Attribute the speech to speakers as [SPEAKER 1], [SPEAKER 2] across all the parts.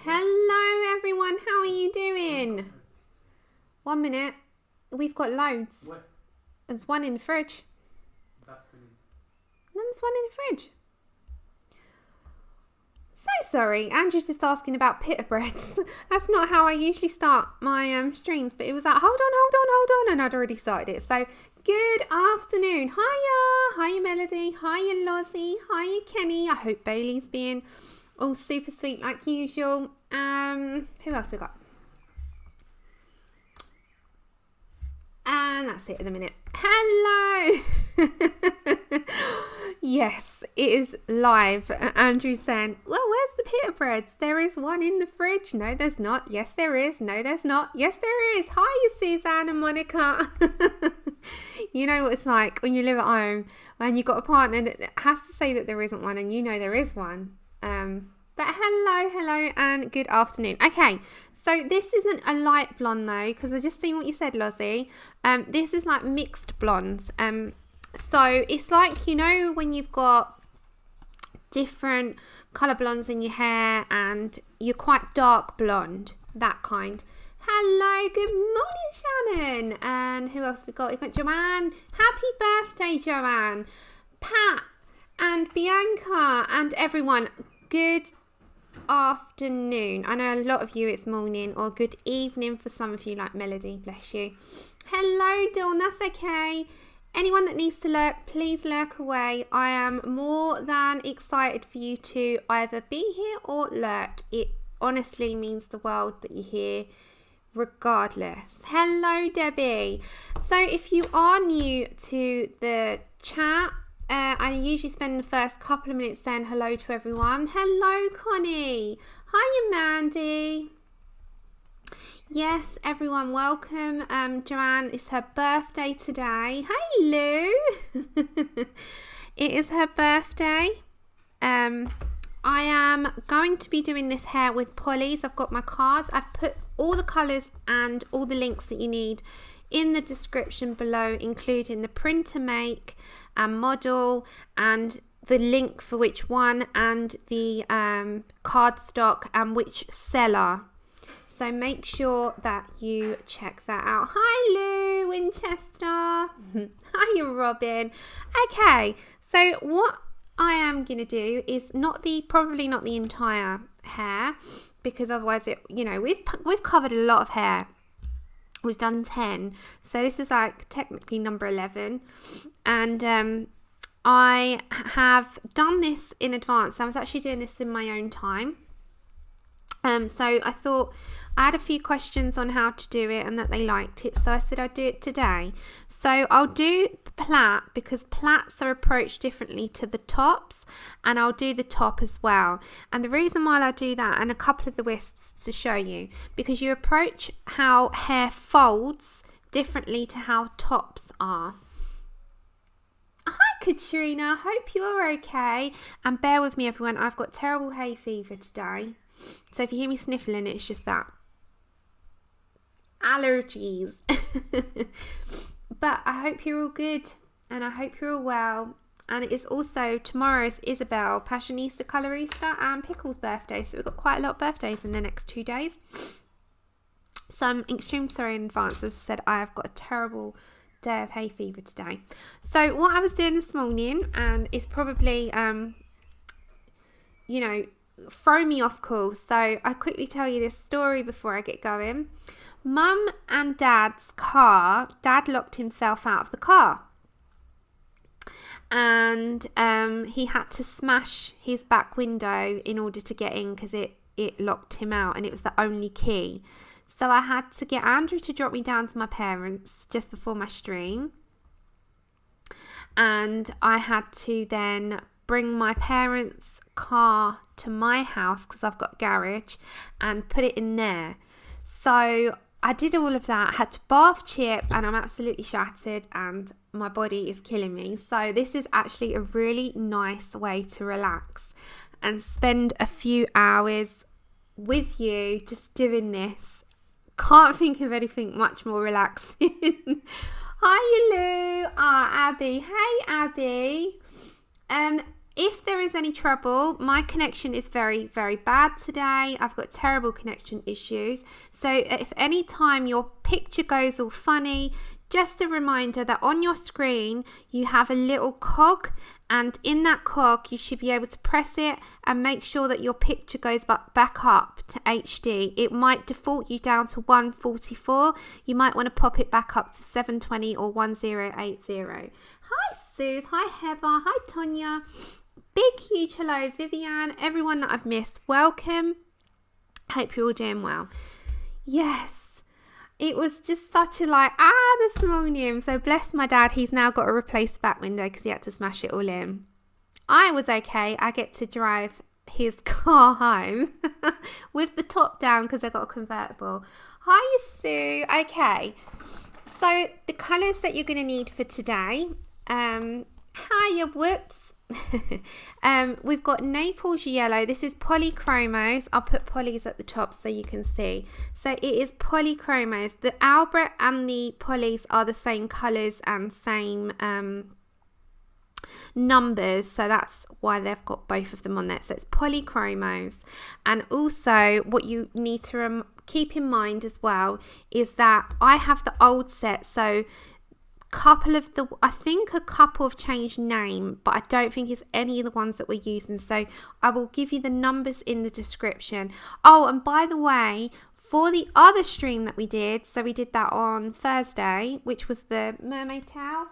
[SPEAKER 1] Hello everyone, how are you doing? 1 minute. We've got loads.
[SPEAKER 2] Where?
[SPEAKER 1] There's one in the fridge.
[SPEAKER 2] That's pretty easy.
[SPEAKER 1] And then there's one in the fridge. So sorry, Andrew's just asking about pita breads. That's not how I usually start my streams, but it was like, hold on, and I'd already started it. So, good afternoon. Hiya Melody, hiya Lozzie, hiya Kenny. I hope Bailey's being all super sweet like usual. Who else we got? And that's it at the minute. Hello. Yes, it is live. Andrew's saying, well, where's the pita breads? There is one in the fridge. No, there's not. Yes, there is. No, there's not. Yes, there is. Hi, Suzanne and Monica. You know what it's like when you live at home and you've got a partner that has to say that there isn't one and you know there is one. But hello, and good afternoon. Okay, so this isn't a light blonde though, because I just seen what you said, Lozzie. This is like mixed blondes. So it's like, you know, when you've got different colour blondes in your hair and you're quite dark blonde, that kind. Hello, good morning, Shannon. And who else we got? We've got Joanne. Happy birthday, Joanne. Pat and Bianca and everyone. Good afternoon. I know a lot of you it's morning, or good evening for some of you like Melody, bless you. Hello Dawn, that's okay. Anyone that needs to lurk, please lurk away. I am more than excited for you to either be here or lurk. It honestly means the world that you're here regardless. Hello Debbie. So if you are new to the chat, I usually spend the first couple of minutes saying hello to everyone. Hello, Connie. Hiya, Mandy. Yes, everyone, welcome. Joanne, it's her birthday today. Hey, Lou. It is her birthday. I am going to be doing this hair with Polly's. I've got my cards. I've put all the colours and all the links that you need in the description below, including the printer make and model and the link for which one and the cardstock and which seller. So make sure that you check that out. Hi Lou Winchester. Hiya Robin. Okay, so what I am gonna do is probably not the entire hair, because otherwise it, you know, we've covered a lot of hair. We've done 10, so this is like technically number 11, and I have done this in advance. I was actually doing this in my own time, so I thought I had a few questions on how to do it and that they liked it, so I said I'd do it today. So I'll do the plait because plaits are approached differently to the tops, and I'll do the top as well. And the reason why I'll do that and a couple of the wisps to show you, because you approach how hair folds differently to how tops are. Hi Katrina, hope you're okay, and bear with me everyone, I've got terrible hay fever today, so if you hear me sniffling, it's just that. Allergies. But I hope you're all good and I hope you're all well. And it is also tomorrow's Isabel, Passionista, Colorista and Pickle's birthday, so we've got quite a lot of birthdays in the next 2 days. So I'm extremely sorry in advance. As I said, I have got a terrible day of hay fever today. So what I was doing this morning, and it's probably you know, throw me off course, so I'll quickly tell you this story before I get going. Mum and Dad's car, Dad locked himself out of the car, and he had to smash his back window in order to get in because it locked him out, and it was the only key. So I had to get Andrew to drop me down to my parents just before my stream, and I had to then bring my parents' car to my house because I've got a garage and put it in there. So I did all of that, had to bath Chip, and I'm absolutely shattered and my body is killing me. So this is actually a really nice way to relax and spend a few hours with you just doing this. Can't think of anything much more relaxing. Hi Lou. Abby. Hey Abby. If there is any trouble, my connection is very, very bad today. I've got terrible connection issues. So if any time your picture goes all funny, just a reminder that on your screen you have a little cog, and in that cog you should be able to press it and make sure that your picture goes back up to HD. It might default you down to 144. You might want to pop it back up to 720 or 1080. Hi Suze, hi Heather, hi Tonya. Big huge hello Vivian, everyone that I've missed, welcome. Hope you're all doing well. Yes, it was just such a this morning. So bless my dad, he's now got to replace the back window because he had to smash it all in. I was okay. I get to drive his car home with the top down because I got a convertible. Hi Sue. Okay, so the colours that you're going to need for today. Hiya, whoops. We've got Naples yellow. This is Polychromos. I'll put polys at the top so you can see. So it is Polychromos. The Albrecht and the polys are the same colours and same numbers, so that's why they've got both of them on there. So it's Polychromos. And also what you need to keep in mind as well is that I have the old set, so I think a couple have changed name, but I don't think it's any of the ones that we're using. So I will give you the numbers in the description. Oh, and by the way, for the other stream that we did, so we did that on Thursday, which was the mermaid towel.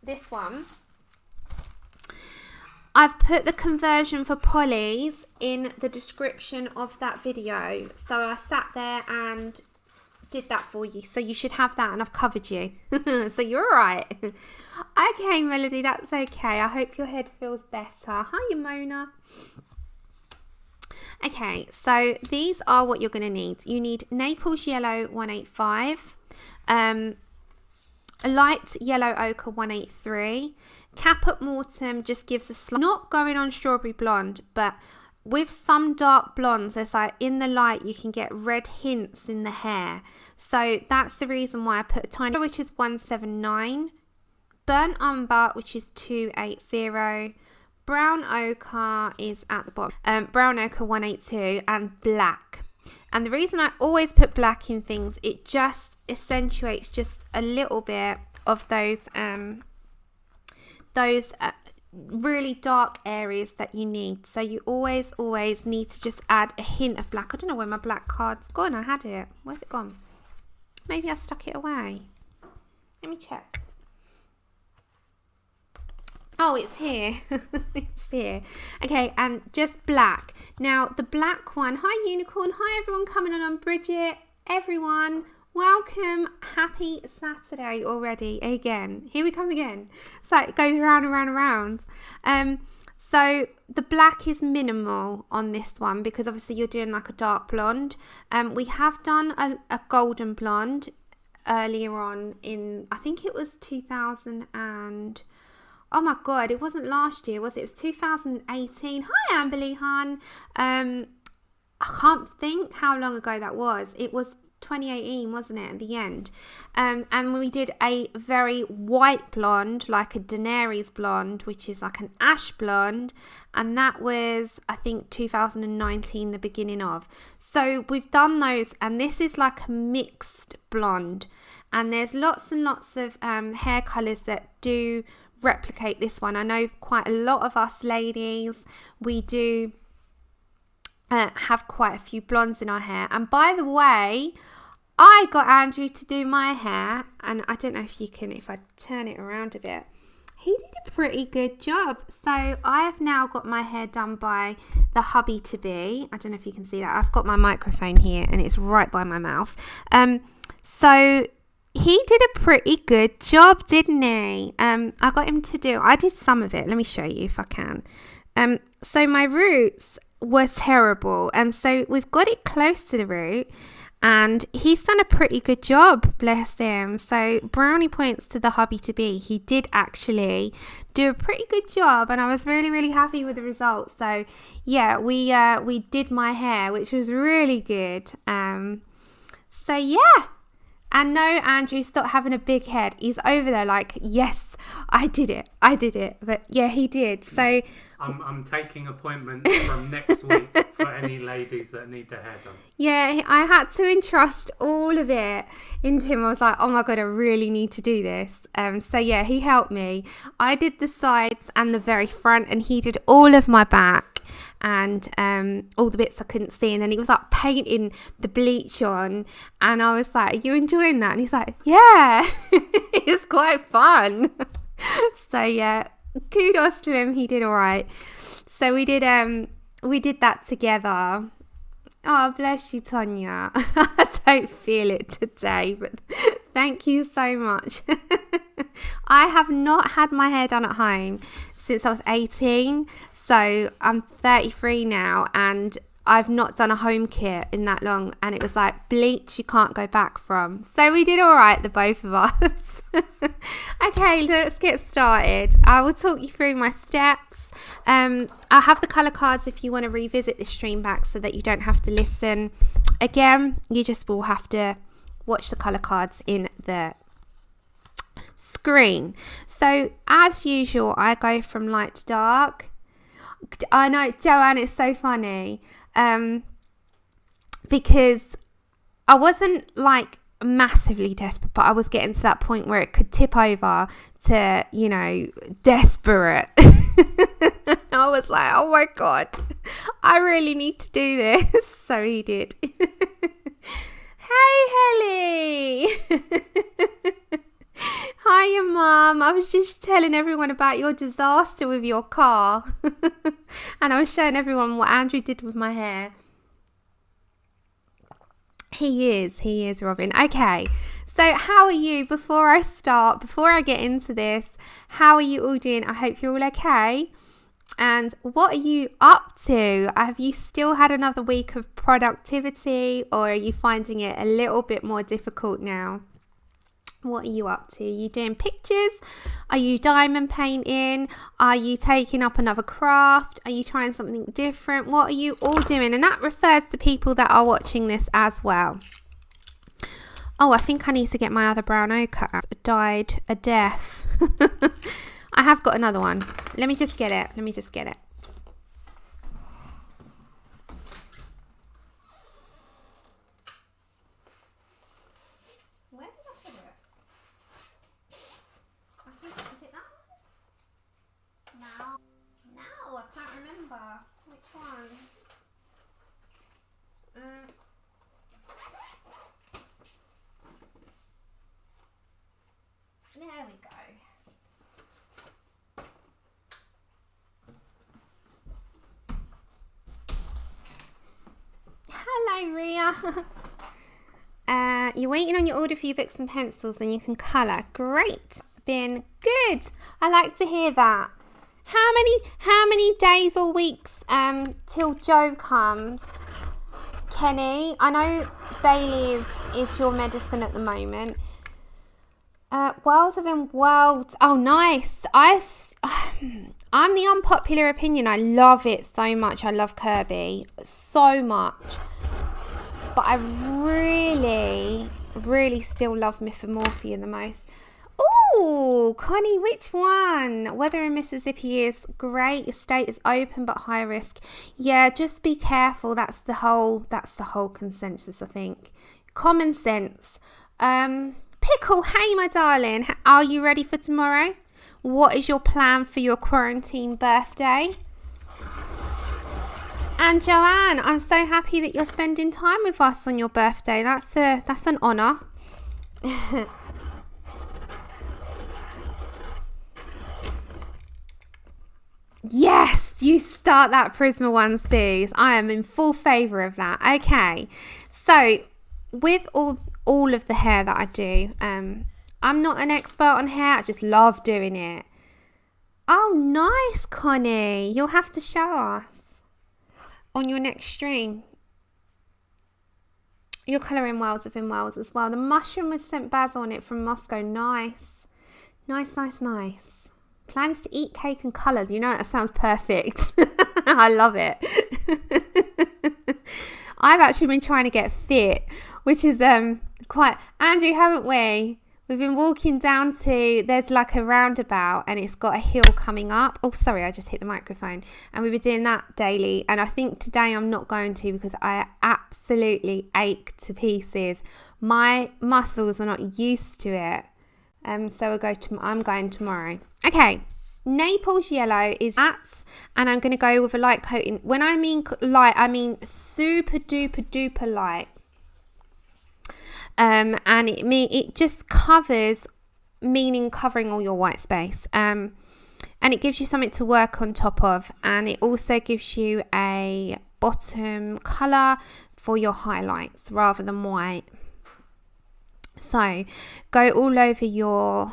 [SPEAKER 1] This one. I've put the conversion for polys in the description of that video. So I sat there and did that for you, so you should have that, and I've covered you. So you're all right. Okay, Melody, that's okay. I hope your head feels better. Hi, Mona. Okay, so these are what you're going to need. You need Naples yellow 185, a light yellow ochre 183. Caput mortem just gives a not going on strawberry blonde, but with some dark blondes, there's in the light you can get red hints in the hair. So that's the reason why I put a tiny, which is 179, burnt umber, which is 280, brown ochre is at the bottom, brown ochre 182, and black. And the reason I always put black in things, it just accentuates just a little bit of those really dark areas that you need. So you always need to just add a hint of black. I don't know where my black card's gone. I had it. Where's it gone? Maybe I stuck it away. Let me check. Oh, it's here. It's here. Okay, and just black. Now the black one. Hi Unicorn. Hi everyone coming on Bridget. Everyone, welcome. Happy Saturday already. Again, here we come again. So it goes around and round and round. So the black is minimal on this one because obviously you're doing like a dark blonde. We have done a golden blonde earlier on in, I think it was 2000 and, oh my god, it wasn't last year, was it? It was 2018. Hi Amberly Han. I can't think how long ago that was. It was 2018, wasn't it, at the end? And we did a very white blonde, like a Daenerys blonde, which is like an ash blonde, and that was, I think, 2019, the beginning of. So we've done those, and this is like a mixed blonde, and there's lots and lots of hair colours that do replicate this one. I know quite a lot of us ladies, we do have quite a few blondes in our hair. And by the way, I got Andrew to do my hair, and I don't know if you can, if I turn it around a bit, he did a pretty good job. So I have now got my hair done by the hubby to be. I don't know if you can see that. I've got my microphone here and it's right by my mouth. So he did a pretty good job, didn't he? I got him to do, I did some of it. Let me show you if I can. So my roots were terrible, and so we've got it close to the root, and he's done a pretty good job, bless him. So brownie points to the hubby to be. He did actually do a pretty good job, and I was really happy with the results. So yeah, we did my hair, which was really good. So yeah. And no, Andrew, stop having a big head. He's over there like, yes, I did it. But yeah, he did. So
[SPEAKER 2] I'm taking appointments from next week for any ladies that need their hair done.
[SPEAKER 1] Yeah, I had to entrust all of it into him. I was like, oh my God, I really need to do this. So yeah, he helped me. I did the sides and the very front, and he did all of my back and all the bits I couldn't see. And then he was like painting the bleach on, and I was like, are you enjoying that? And he's like, yeah, it's quite fun. So yeah, kudos to him. He did all right. So we did that together. Oh, bless you, Tonya. I don't feel it today, but thank you so much. I have not had my hair done at home since I was 18. So I'm 33 now, and I've not done a home kit in that long, and it was like bleach you can't go back from. So we did all right, the both of us. Okay, let's get started. I will talk you through my steps. I'll have the colour cards if you want to revisit the stream back so that you don't have to listen again. You just will have to watch the colour cards in the screen. So as usual, I go from light to dark. I know, Joanne, it's so funny because I wasn't like massively desperate, but I was getting to that point where it could tip over to, you know, desperate. I was like, oh my God, I really need to do this. So he did. Hey, Helly. Hiya, Mum. I was just telling everyone about your disaster with your car. And I was showing everyone what Andrew did with my hair. He is, Robin. Okay, so how are you? Before I get into this, how are you all doing? I hope you're all okay. And what are you up to? Have you still had another week of productivity, or are you finding it a little bit more difficult now? What are you up to? Are you doing pictures? Are you diamond painting? Are you taking up another craft? Are you trying something different? What are you all doing? And that refers to people that are watching this as well. Oh, I think I need to get my other brown ochre out. Dyed a death. I have got another one. Let me just get it. No, I can't remember which one. There we go. Hello, Ria. You're waiting on your order for your books and pencils, and you can colour. Great. Been good. I like to hear that. How many days or weeks till Joe comes? Kenny, I know Bailey is your medicine at the moment. Worlds within Worlds. Oh, nice. I'm the unpopular opinion. I love it so much. I love Kirby so much. But I really, really still love Mythomorphia the most. Oh, Connie, which one? Weather in Mississippi is great. Estate is open but high risk. Yeah, just be careful. That's the whole consensus, I think. Common sense. Pickle, hey my darling. Are you ready for tomorrow? What is your plan for your quarantine birthday? And Joanne, I'm so happy that you're spending time with us on your birthday. That's an honour. Yes, you start that Prisma one, Suze. I am in full favour of that. Okay, so with all of the hair that I do, I'm not an expert on hair. I just love doing it. Oh, nice, Connie. You'll have to show us on your next stream. You're colouring Worlds Within Worlds as well. The mushroom with St. Baz on it from Moscow. Nice. Nice. Plans to eat cake and colours. You know, that sounds perfect. I love it. I've actually been trying to get fit, which is quite... Andrew, haven't we? We've been walking down to, there's like a roundabout and it's got a hill coming up. Oh, sorry, I just hit the microphone. And we've been doing that daily. And I think today I'm not going to because I absolutely ache to pieces. My muscles are not used to it. So I'm going tomorrow. Okay, Naples yellow is that. And I'm going to go with a light coating. When I mean light, I mean super duper duper light. And it just covers, meaning covering all your white space. And it gives you something to work on top of. And it also gives you a bottom colour for your highlights rather than white. So go all over your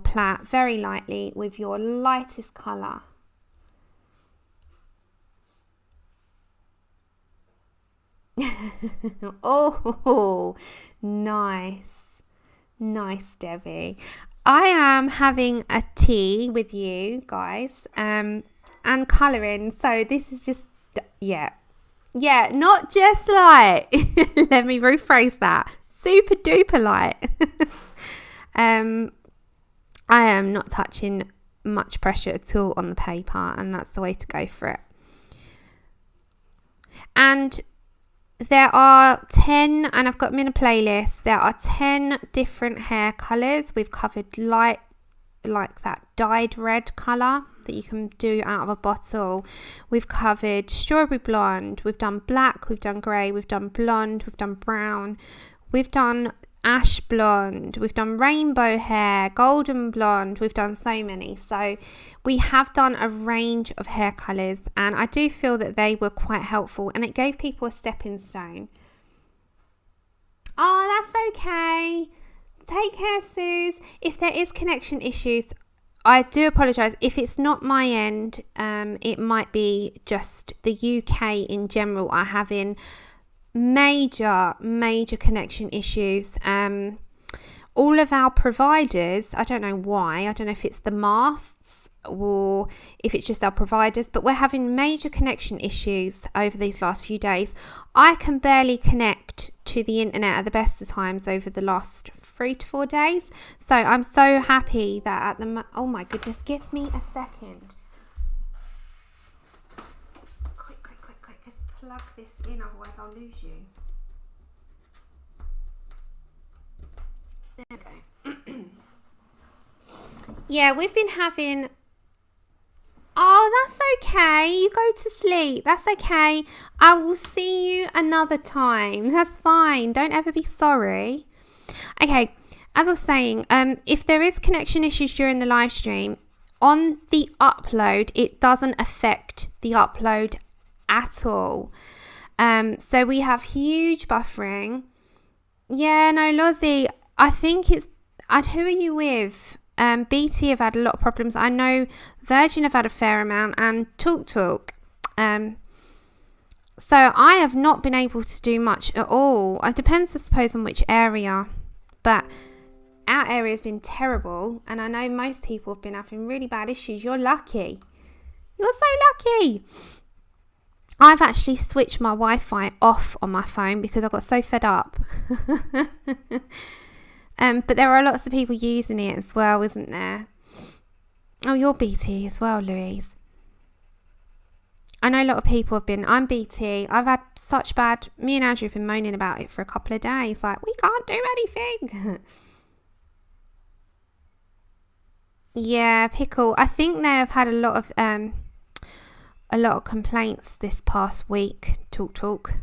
[SPEAKER 1] plait very lightly with your lightest colour. Oh, nice, Debbie. I am having a tea with you guys, and colouring. So this is just, yeah, not just light. Let me rephrase that. Super duper light. I am not touching much pressure at all on the paper, and that's the way to go for it. And there are 10, and I've got them in a playlist, there are 10 different hair colours. We've covered light, like that dyed red colour that you can do out of a bottle. We've covered strawberry blonde, we've done black, we've done grey, we've done blonde, we've done brown, we've done ash blonde, we've done rainbow hair, golden blonde, we've done so many. So we have done a range of hair colours, and I do feel that they were quite helpful, and it gave people a stepping stone. Oh, that's okay. Take care, Suze. If there is connection issues, I do apologise. If it's not my end, it might be just the UK in general are having major connection issues. All of our providers, I don't know why, I don't know if it's the masts or if it's just our providers, but we're having major connection issues over these last few days. I can barely connect to the internet at the best of times over the last 3 to 4 days. So I'm so happy that oh my goodness, give me a second. Quick, let's plug this in, otherwise I'll lose you. There we go. Yeah, we've been having... Oh, that's okay. You go to sleep. That's okay. I will see you another time. That's fine. Don't ever be sorry. Okay, as I was saying, if there is connection issues during the live stream, on the upload, it doesn't affect the upload at all. So we have huge buffering. Yeah, no, Lozzie, I think it's... who are you with? BT have had a lot of problems. I know Virgin have had a fair amount, and Talk. So I have not been able to do much at all. It depends, I suppose, on which area. But our area has been terrible, and I know most people have been having really bad issues. You're lucky. You're so lucky. I've actually switched my Wi-Fi off on my phone because I got so fed up. But there are lots of people using it as well, isn't there? Oh, you're BT as well, Louise. I know a lot of people have been... I'm BT. I've had such bad... Me and Andrew have been moaning about it for a couple of days. Like, we can't do anything. Yeah, Pickle. I think they have had a lot of complaints this past week. Talk.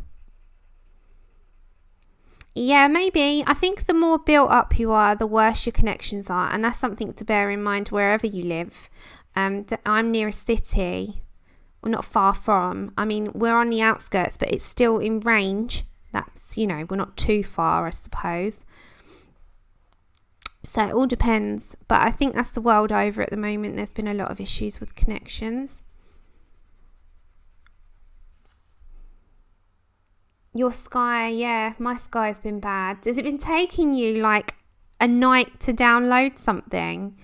[SPEAKER 1] Yeah, maybe. I think the more built up you are, the worse your connections are. And that's something to bear in mind wherever you live. I'm near a city, or not far from. I mean, we're on the outskirts, but it's still in range. That's, we're not too far, I suppose. So it all depends. But I think that's the world over at the moment. There's been a lot of issues with connections. Your Sky, yeah, my Sky's been bad. Has it been taking you like a night to download something?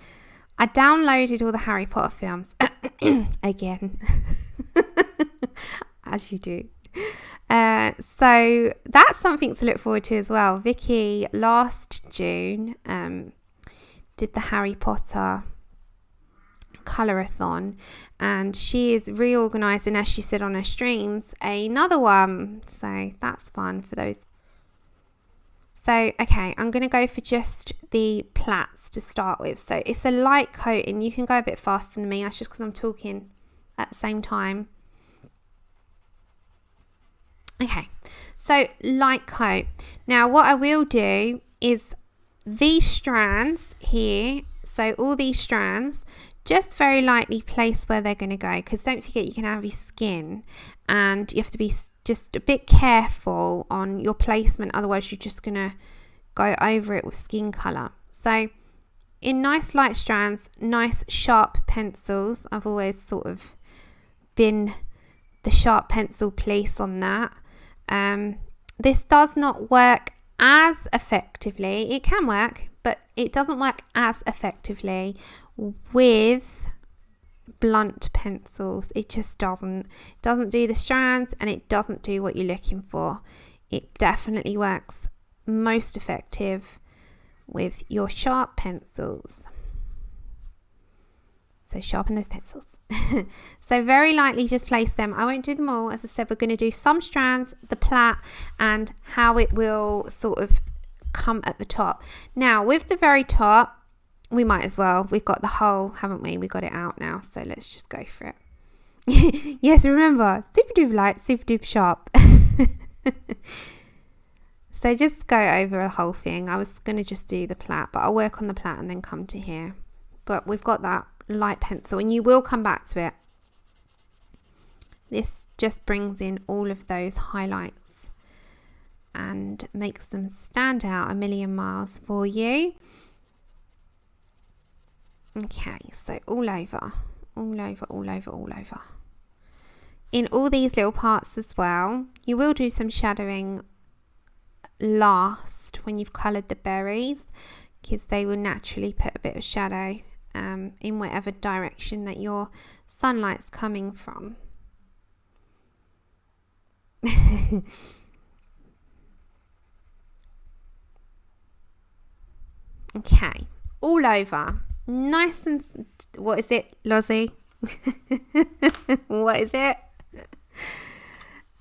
[SPEAKER 1] I downloaded all the Harry Potter films again, as you do. So that's something to look forward to as well. Vicky last June did the Harry Potter colorathon, and she is reorganizing, as she said on her streams, another one, so that's fun for those. So okay, I'm going to go for just the plaits to start with. So it's a light coat, and you can go a bit faster than me. That's just because I'm talking at the same time. Okay, so light coat. Now what I will do is these strands here, so all these strands, just very lightly place where they're going to go, because don't forget you can have your skin and you have to be just a bit careful on your placement, otherwise you're just going to go over it with skin colour. So in nice light strands, nice sharp pencils. I've always sort of been the sharp pencil police on that. This does not work as effectively. It can work, but it doesn't work as effectively with blunt pencils. It just doesn't do the strands, and it doesn't do what you're looking for. It definitely works most effective with your sharp pencils. So sharpen those pencils. So very lightly just place them. I won't do them all. As I said, we're going to do some strands, the plait, and how it will sort of come at the top. Now with the very top, we might as well. We've got the whole, haven't we? We got it out now. So let's just go for it. Yes, remember, super duper light, super duper sharp. So just go over the whole thing. I was going to just do the plait, but I'll work on the plait and then come to here. But we've got that light pencil, and you will come back to it. This just brings in all of those highlights and makes them stand out a million miles for you. Okay, so all over. In all these little parts as well. You will do some shadowing last when you've coloured the berries, because they will naturally put a bit of shadow in whatever direction that your sunlight's coming from. Okay, all over. Nice and, what is it, Lozzie? What is it?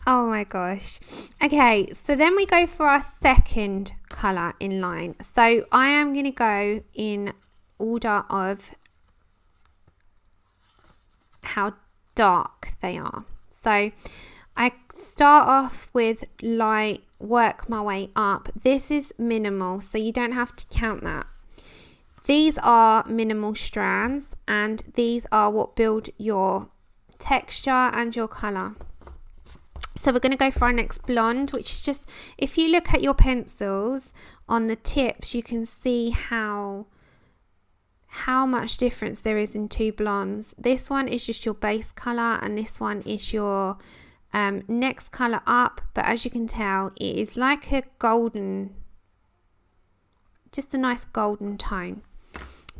[SPEAKER 1] Oh my gosh. Okay, so then we go for our second colour in line. So I am going to go in order of how dark they are. So I start off with light, work my way up. This is minimal, so you don't have to count that. These are minimal strands, and these are what build your texture and your colour. So we're going to go for our next blonde, which is just, if you look at your pencils on the tips, you can see how much difference there is in two blondes. This one is just your base colour, and this one is your next colour up. But as you can tell, it is like a golden, just a nice golden tone.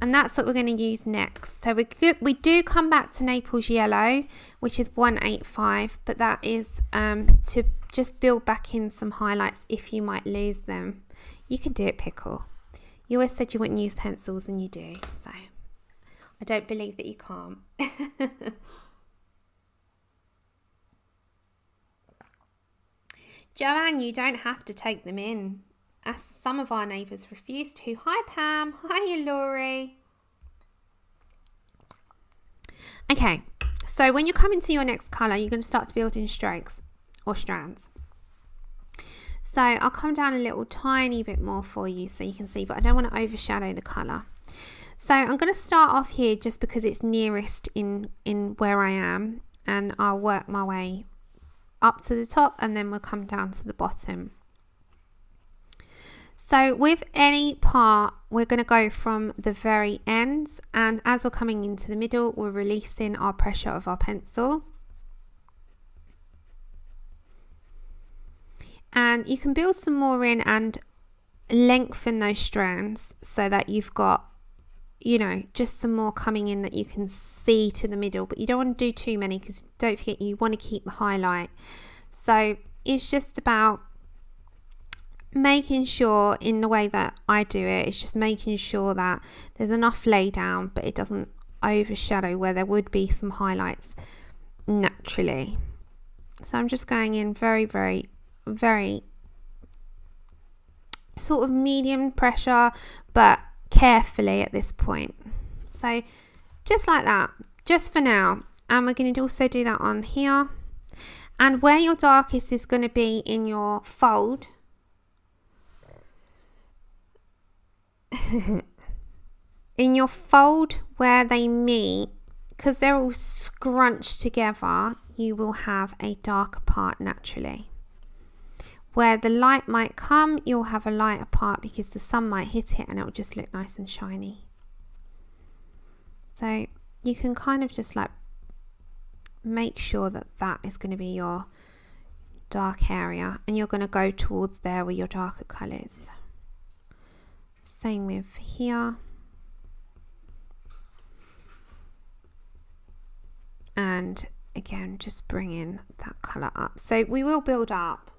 [SPEAKER 1] And that's what we're going to use next. So we do come back to Naples Yellow, which is 185, but that is to just build back in some highlights if you might lose them. You can do it, Pickle. You always said you wouldn't use pencils, and you do. So I don't believe that you can't. Joanne, you don't have to take them in, as some of our neighbours refuse to. Hi Pam, hi Laurie. Okay, so when you come into your next colour, you're going to start to build in strokes or strands. So I'll come down a little tiny bit more for you so you can see, but I don't want to overshadow the colour. So I'm going to start off here just because it's nearest in where I am, and I'll work my way up to the top, and then we'll come down to the bottom. So with any part, we're going to go from the very ends, and as we're coming into the middle, we're releasing our pressure of our pencil. And you can build some more in and lengthen those strands so that you've got, you know, just some more coming in that you can see to the middle, but you don't want to do too many, because don't forget, you want to keep the highlight. So it's just about making sure, in the way that I do it, it's just making sure that there's enough lay down, but it doesn't overshadow where there would be some highlights naturally. So I'm just going in very, very, very sort of medium pressure, but carefully at this point. So just like that, just for now. And we're going to also do that on here. And where your darkest is going to be in your fold, in your fold where they meet, because they're all scrunched together, you will have a darker part naturally. Where the light might come, you'll have a lighter part because the sun might hit it and it will just look nice and shiny. So you can kind of just like make sure that that is going to be your dark area, and you're going to go towards there with your darker colours. Same with here. And again, just bringing that colour up. So we will build up.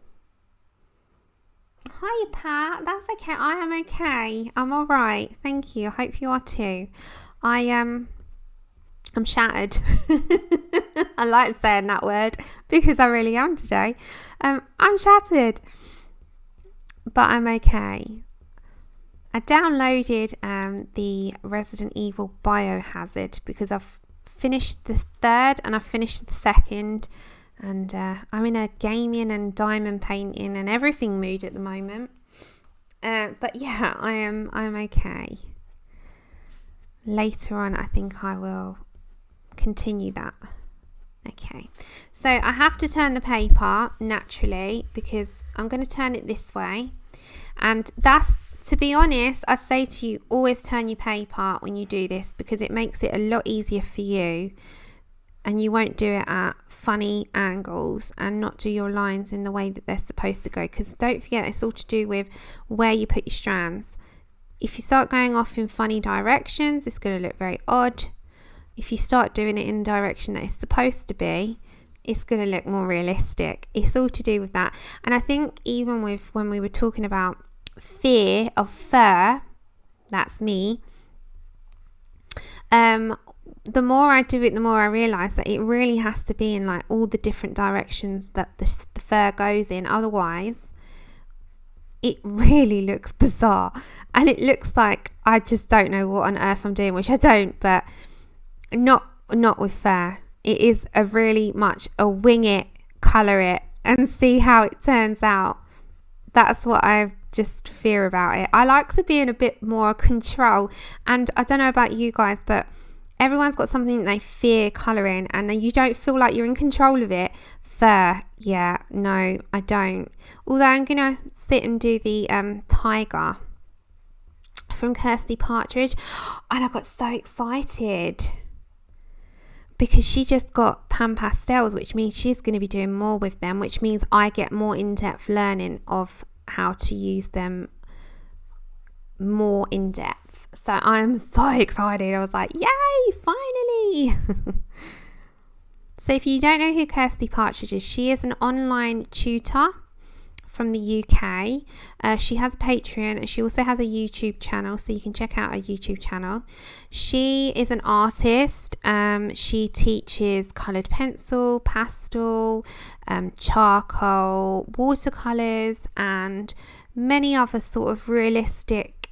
[SPEAKER 1] Hi Pat, that's okay. I am okay. I'm all right. Thank you. I hope you are too. I'm shattered. I like saying that word because I really am today. I'm shattered, but I'm okay. I downloaded the Resident Evil Biohazard because I've finished the third and I've finished the second, and I'm in a gaming and diamond painting and everything mood at the moment. But yeah, I'm okay. Later on, I think I will continue that. Okay, so I have to turn the paper naturally because I'm going to turn it this way, and that's, to be honest, I say to you, always turn your paper when you do this because it makes it a lot easier for you, and you won't do it at funny angles and not do your lines in the way that they're supposed to go, because don't forget, it's all to do with where you put your strands. If you start going off in funny directions, it's going to look very odd. If you start doing it in the direction that it's supposed to be, it's going to look more realistic. It's all to do with that. And I think even with when we were talking about fear of fur, that's me, the more I do it, the more I realise that it really has to be in like all the different directions that the fur goes in. Otherwise, it really looks bizarre. And it looks like I just don't know what on earth I'm doing, which I don't, but not with fur. It is a really much a wing it, colour it, and see how it turns out. That's what I just fear about it. I like to be in a bit more control, and I don't know about you guys, but everyone's got something that they fear colouring, and then you don't feel like you're in control of it. Fur, yeah, no, I don't. Although I'm gonna sit and do the tiger from Kirsty Partridge, and I got so excited because she just got pan pastels, which means she's going to be doing more with them, which means I get more in-depth learning of how to use them more in depth. So I'm so excited. I was like, yay, finally. So if you don't know who Kirsty Partridge is, she is an online tutor from the UK. She has a Patreon, and she also has a YouTube channel, so you can check out her YouTube channel. She is an artist. She teaches coloured pencil, pastel, charcoal, watercolours, and many other sort of realistic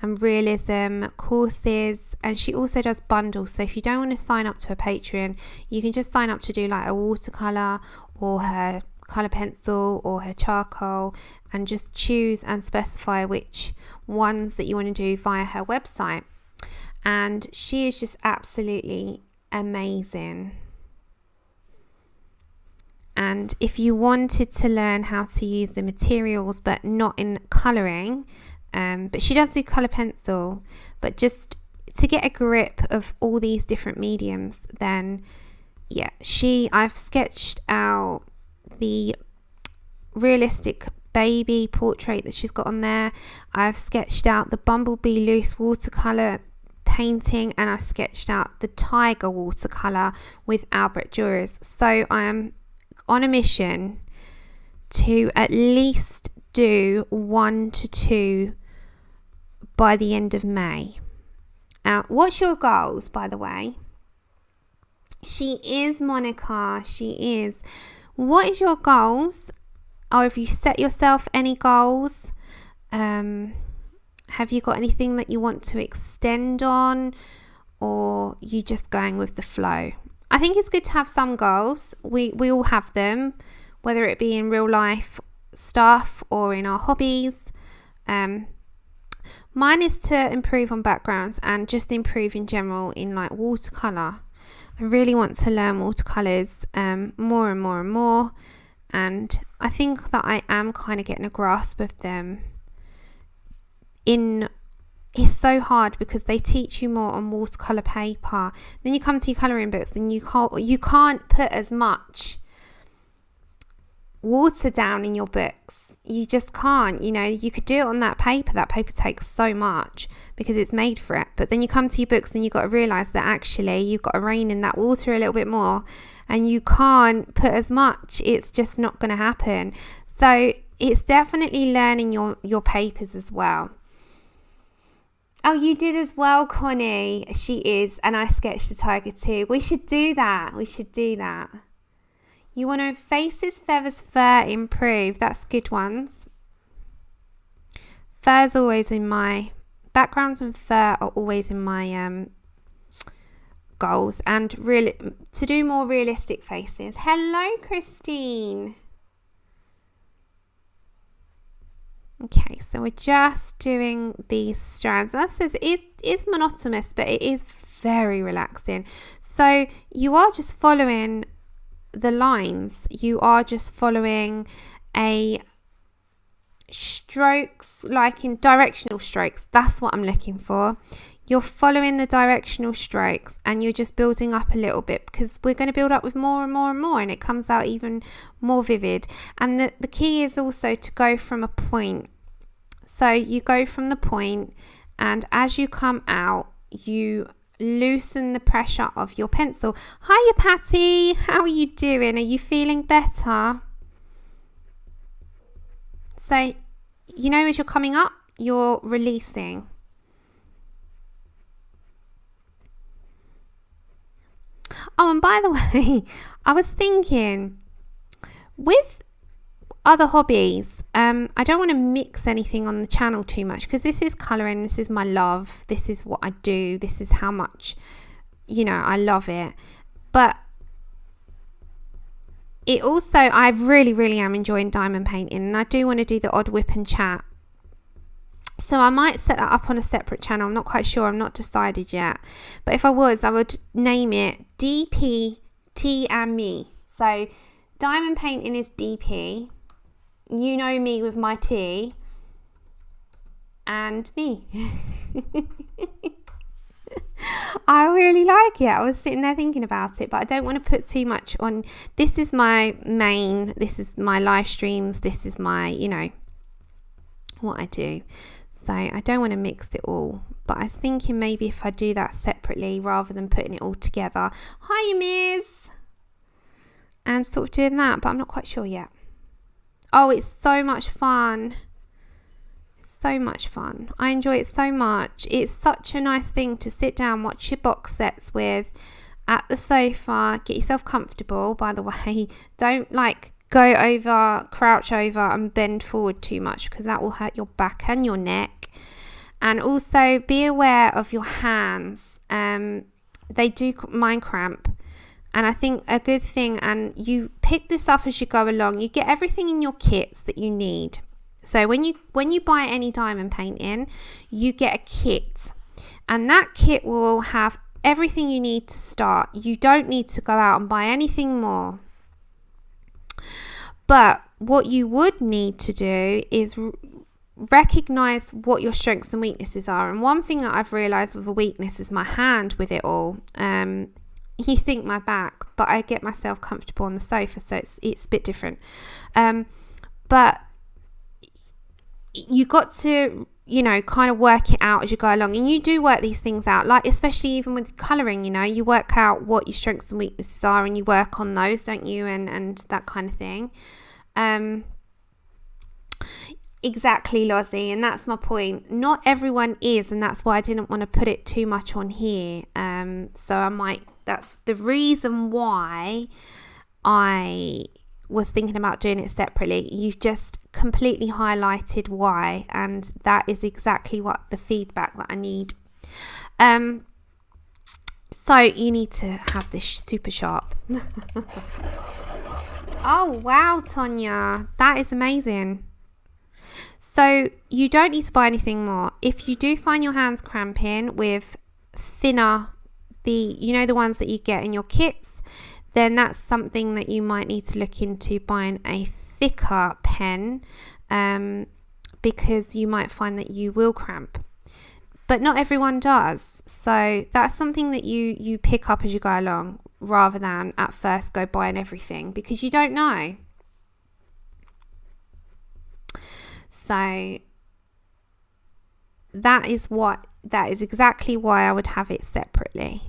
[SPEAKER 1] and realism courses. And she also does bundles, so if you don't want to sign up to her Patreon, you can just sign up to do like a watercolour or her colour pencil or her charcoal, and just choose and specify which ones that you want to do via her website. And she is just absolutely amazing. And if you wanted to learn how to use the materials but not in colouring, but she does do colour pencil, but just to get a grip of all these different mediums, then yeah, I've sketched out the realistic baby portrait that she's got on there. I've sketched out the bumblebee loose watercolour painting, and I've sketched out the tiger watercolour with Albert Durers. So I am on a mission to at least do 1 to 2 by the end of May. What's your goals, by the way? She is Monica. She is. What is your goals? Or have you set yourself any goals? Have you got anything that you want to extend on? Or you just going with the flow? I think it's good to have some goals. We all have them, whether it be in real life stuff or in our hobbies. Mine is to improve on backgrounds and just improve in general in like watercolour. I really want to learn watercolours more and more and more, and I think that I am kind of getting a grasp of them. It's so hard because they teach you more on watercolour paper. Then you come to your colouring books and you can't put as much water down in your books. You just can't, you could do it on that paper. That paper takes so much because it's made for it. But then you come to your books and you've got to realise that actually you've got to rein in that water a little bit more, and you can't put as much. It's just not going to happen. So it's definitely learning your papers as well. Oh, you did as well, Connie. She is. And I sketched the tiger too. We should do that. You want to faces, feathers, fur, improve. That's good ones. Fur's always in my backgrounds, and fur are always in my goals. And really to do more realistic faces. Hello, Christine. Okay, so we're just doing these strands. That says it is monotonous, but it is very relaxing. So you are just following the lines. You are just following a strokes, like in directional strokes. That's what I'm looking for. You're following the directional strokes and you're just building up a little bit, because we're going to build up with more and more and more, and it comes out even more vivid. And the key is also to go from a point. So you go from the point, and as you come out, you loosen the pressure of your pencil. Hiya, Patty. How are you doing? Are you feeling better? So, as you're coming up, you're releasing. Oh, and by the way, I was thinking, with other hobbies, I don't want to mix anything on the channel too much, because this is colouring, this is my love, this is what I do, this is how much, I love it. But it also, I really, really am enjoying diamond painting, and I do want to do the odd whip and chat. So I might set that up on a separate channel. I'm not quite sure. I'm not decided yet. But if I was, I would name it DP, T and me. So diamond painting is DP. You know me with my T. And me. I really like it. I was sitting there thinking about it, but I don't want to put too much on. This is my main. This is my live streams. This is my, what I do. So I don't want to mix it all, but I was thinking maybe if I do that separately rather than putting it all together. Hi, Miss. And sort of doing that, but I'm not quite sure yet. Oh, it's so much fun. So much fun. I enjoy it so much. It's such a nice thing to sit down, watch your box sets with at the sofa, get yourself comfortable. By the way, don't go over, crouch over and bend forward too much, because that will hurt your back and your neck. And also be aware of your hands. They do mind cramp. And I think a good thing, and you pick this up as you go along, you get everything in your kits that you need. So when you buy any diamond painting, you get a kit. And that kit will have everything you need to start. You don't need to go out and buy anything more. But what you would need to do is recognize what your strengths and weaknesses are. And one thing that I've realized with a weakness is my hand with it all. You think my back, but I get myself comfortable on the sofa, so it's a bit different. But you got to, kind of work it out as you go along. And you do work these things out, like especially even with colouring, you work out what your strengths and weaknesses are, and you work on those, don't you? And that kind of thing. Exactly, Lozzie, and that's my point. Not everyone is, and that's why I didn't want to put it too much on here. So that's the reason why I was thinking about doing it separately. You've just completely highlighted why, and that is exactly what the feedback that I need. So you need to have this super sharp. Oh wow, Tonya, that is amazing. So you don't need to buy anything more. If you do find your hands cramping with thinner, the ones that you get in your kits, then that's something that you might need to look into buying a thicker pen, because you might find that you will cramp. But not everyone does. So that's something that you pick up as you go along, rather than at first go buying everything, because you don't know. So that is exactly why I would have it separately.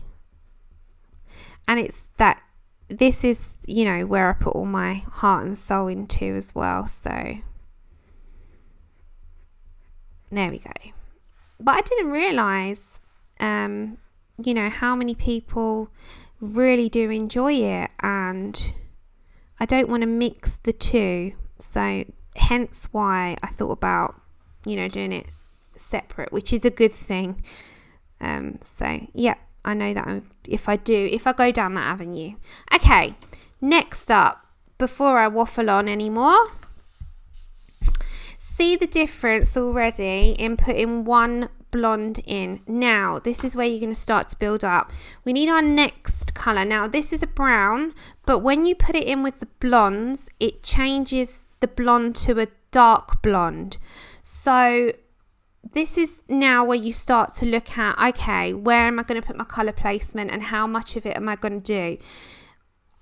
[SPEAKER 1] And it's that this is, where I put all my heart and soul into as well. So there we go. But I didn't realise, how many people really do enjoy it, and I don't want to mix the two. So hence why I thought about, doing it separate, which is a good thing. So yeah, I know that if I go down that avenue. Okay, next up, before I waffle on anymore, see the difference already in putting one blonde in. Now this is where you're going to start to build up. We need our next colour. Now this is a brown, but when you put it in with the blondes, it changes the blonde to a dark blonde. So this is now where you start to look at, okay, where am I going to put my colour placement and how much of it am I going to do?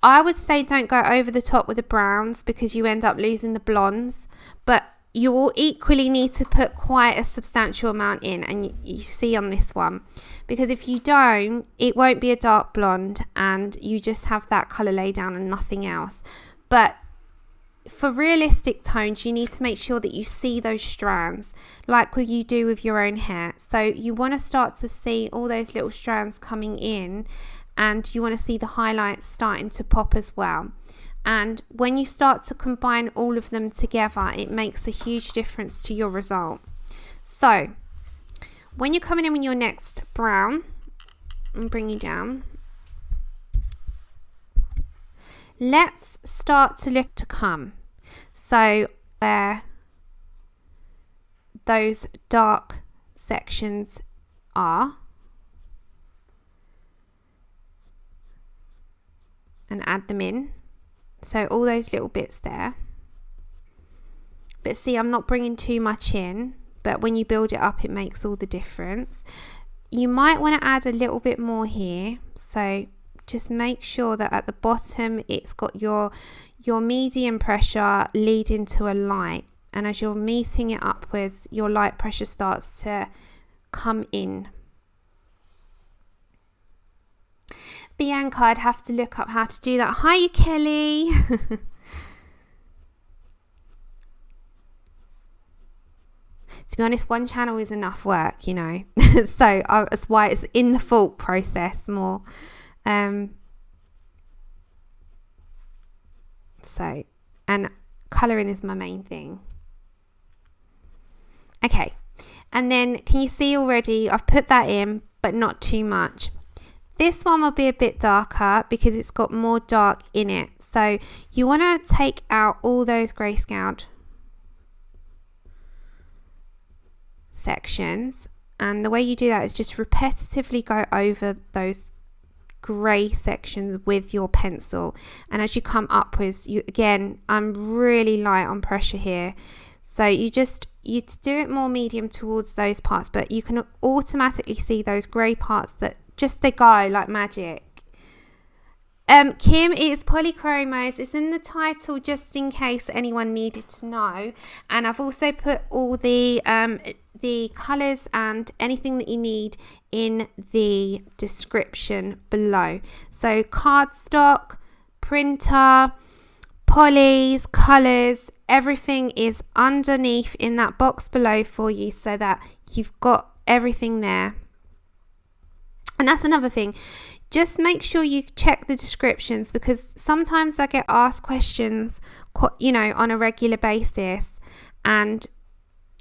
[SPEAKER 1] I would say don't go over the top with the browns, because you end up losing the blondes, but you will equally need to put quite a substantial amount in, and you see on this one, because if you don't, it won't be a dark blonde and you just have that colour lay down and nothing else. But for realistic tones, you need to make sure that you see those strands like what you do with your own hair. So you want to start to see all those little strands coming in, and you want to see the highlights starting to pop as well. And when you start to combine all of them together, it makes a huge difference to your result. So when you're coming in with your next brown, and bring you down, let's start to look to come. So where those dark sections are, and add them in. So all those little bits there. But see, I'm not bringing too much in, but when you build it up, it makes all the difference. You might want to add a little bit more here. So just make sure that at the bottom, it's got your medium pressure leading to a light. And as you're meeting it upwards, your light pressure starts to come in. Bianca, I'd have to look up how to do that. Hi, Kelly. To be honest, one channel is enough work, so that's why it's in the thought process more. So, and colouring is my main thing. Okay, and then can you see already I've put that in, but not too much. This one will be a bit darker because it's got more dark in it. So you want to take out all those grayscaled sections, and the way you do that is just repetitively go over those grey sections with your pencil, and as you come upwards, I'm really light on pressure here, so you do it more medium towards those parts, but you can automatically see those grey parts that they go like magic. Kim, it's Polychromos. It's in the title just in case anyone needed to know, and I've also put all the colours and anything that you need in the description below. So cardstock, printer, polys, colours, everything is underneath in that box below for you, so that you've got everything there. And that's another thing. Just make sure you check the descriptions, because sometimes I get asked questions, you know, on a regular basis, and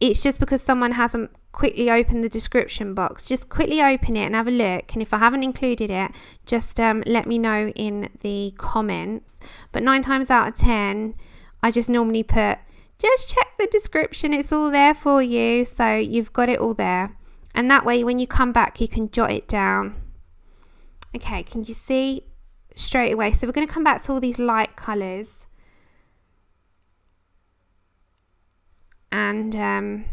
[SPEAKER 1] it's just because someone hasn't quickly opened the description box. Just quickly open it and have a look, and if I haven't included it, just let me know in the comments. But 9 times out of 10, I just normally put, just check the description, it's all there for you, so you've got it all there, and that way when you come back you can jot it down. Okay, can you see straight away? So we're going to come back to all these light colours and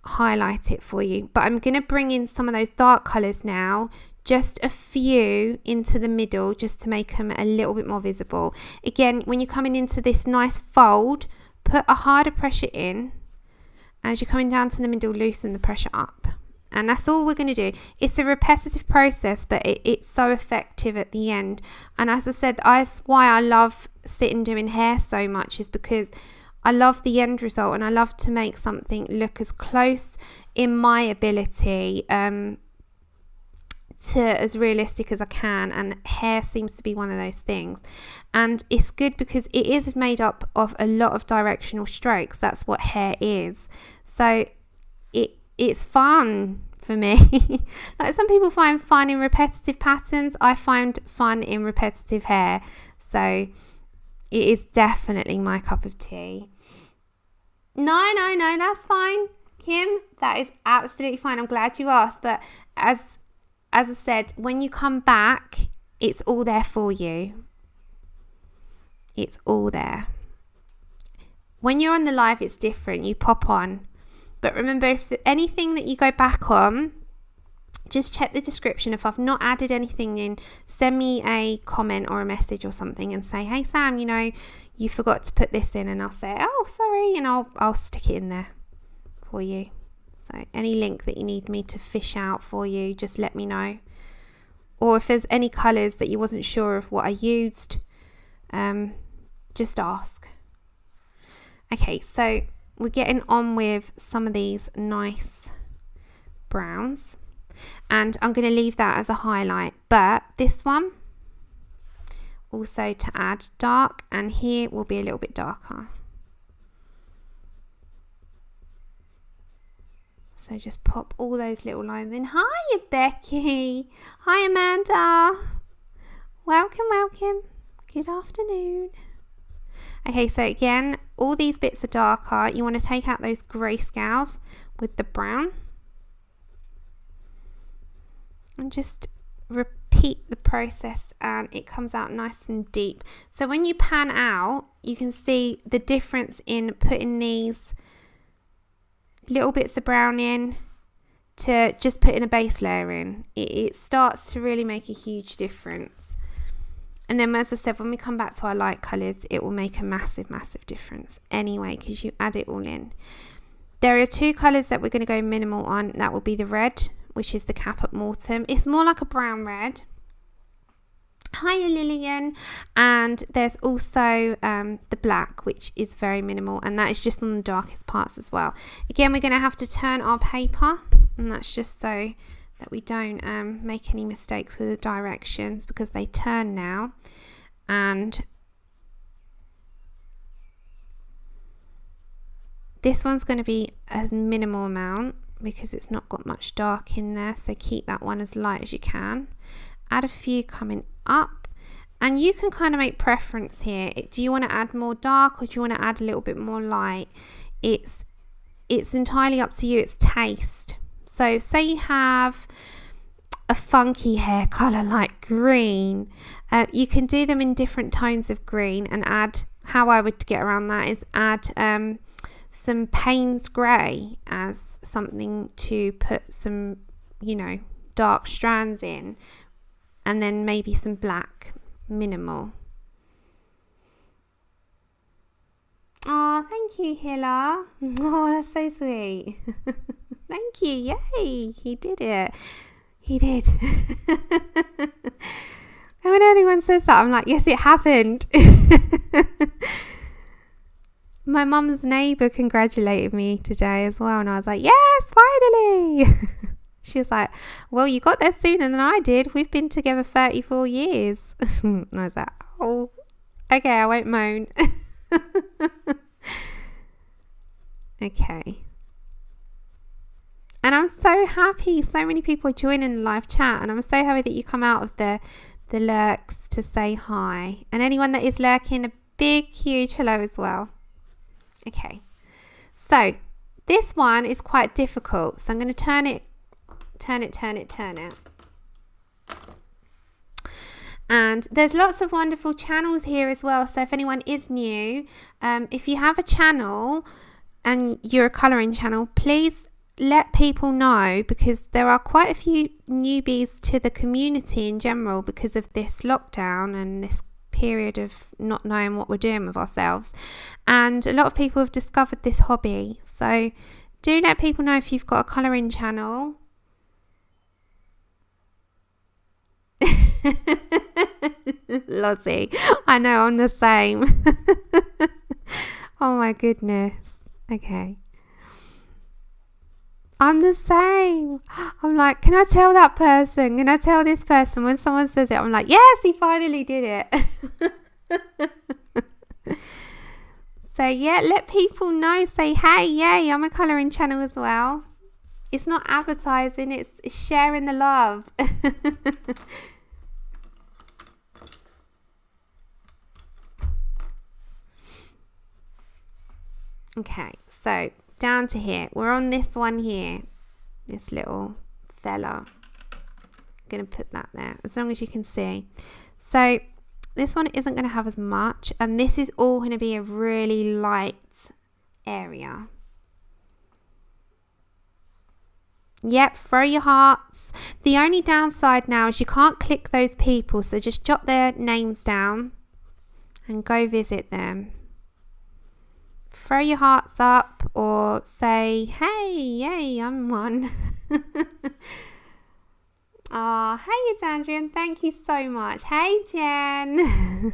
[SPEAKER 1] highlight it for you, but I'm going to bring in some of those dark colours now, just a few into the middle, just to make them a little bit more visible. Again, when you're coming into this nice fold, put a harder pressure in, and as you're coming down to the middle, loosen the pressure up. And that's all we're going to do. It's a repetitive process, but it's so effective at the end. And as I said, that's why I love sitting doing hair so much, is because I love the end result, and I love to make something look as close in my ability to as realistic as I can, and hair seems to be one of those things. And it's good because it is made up of a lot of directional strokes. That's what hair is. So it's fun for me. Like some people find fun in repetitive patterns, I find fun in repetitive hair. So it is definitely my cup of tea. No, that's fine, Kim. That is absolutely fine. I'm glad you asked. But as I said, when you come back, it's all there for you. It's all there. When you're on the live, it's different. You pop on. But remember, if anything that you go back on, just check the description. If I've not added anything in, send me a comment or a message or something and say, hey Sam, you know, you forgot to put this in, and I'll say, oh sorry, and I'll stick it in there for you. So any link that you need me to fish out for you, just let me know. Or if there's any colours that you wasn't sure of what I used, just ask. Okay, so we're getting on with some of these nice browns, and I'm going to leave that as a highlight, but this one also to add dark, and here will be a little bit darker. So just pop all those little lines in. Hiya Becky. Hi Amanda. Welcome. Good afternoon. Okay, so again, all these bits are darker. You want to take out those grayscales with the brown. And just repeat the process, and it comes out nice and deep. So when you pan out, you can see the difference in putting these little bits of brown in to just putting a base layer in. It starts to really make a huge difference. And then, as I said, when we come back to our light colours, it will make a massive difference anyway, because you add it all in. There are 2 colours that we're going to go minimal on. That will be the red, which is the Caput Mortuum. It's more like a brown red. Hiya Lillian. And there's also the black, which is very minimal, and that is just on the darkest parts as well. Again, we're going to have to turn our paper, and that's just so that we don't make any mistakes with the directions, because they turn now. And this one's going to be a minimal amount because it's not got much dark in there, so keep that one as light as you can. Add a few coming up, and you can kind of make preference here. Do you want to add more dark, or do you want to add a little bit more light? It's entirely up to you. It's taste. So say you have a funky hair colour like green, you can do them in different tones of green and add, how I would get around that is add some Payne's grey as something to put some, you know, dark strands in, and then maybe some black, minimal. Oh, thank you, Hilla. Oh, that's so sweet. Thank you. Yay, he did it. He did. And when anyone says that, I'm like, yes, it happened. My mum's neighbour congratulated me today as well, and I was like, yes, finally. She was like, well, you got there sooner than I did. We've been together 34 years. And I was like, oh, okay, I won't moan. Okay. And I'm so happy so many people are joining the live chat, and I'm so happy that you come out of the lurks to say hi. And anyone that is lurking, a big, huge hello as well. Okay. So this one is quite difficult. So I'm going to turn it. And there's lots of wonderful channels here as well. So if anyone is new, if you have a channel and you're a colouring channel, please let people know, because there are quite a few newbies to the community in general because of this lockdown and this period of not knowing what we're doing with ourselves. And a lot of people have discovered this hobby. So do let people know if you've got a colouring channel. Lozzie, I know, I'm the same. Oh my goodness. Okay, I'm the same. I'm like, can I tell that person? Can I tell this person? When someone says it, I'm like, yes, he finally did it. So yeah, let people know. Say, hey, yay, I'm a colouring channel as well. It's not advertising, it's sharing the love. Okay, so down to here. We're on this one here. This little fella. I'm going to put that there as long as you can see. So this one isn't going to have as much, and this is all going to be a really light area. Yep, throw your hearts. The only downside now is you can't click those people, so just jot their names down and go visit them. Throw your hearts up or say, hey, yay, I'm one. Oh, hey, it's Andrea, thank you so much. Hey, Jen.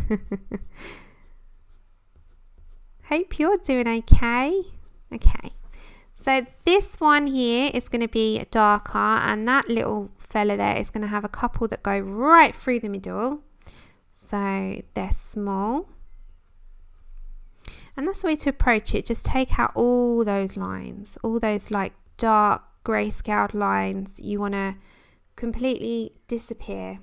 [SPEAKER 1] Hope you're doing okay. Okay, so this one here is going to be darker, and that little fella there is going to have a couple that go right through the middle. So they're small. And that's the way to approach it. Just take out all those lines, all those like dark grayscaled lines. You want to completely disappear.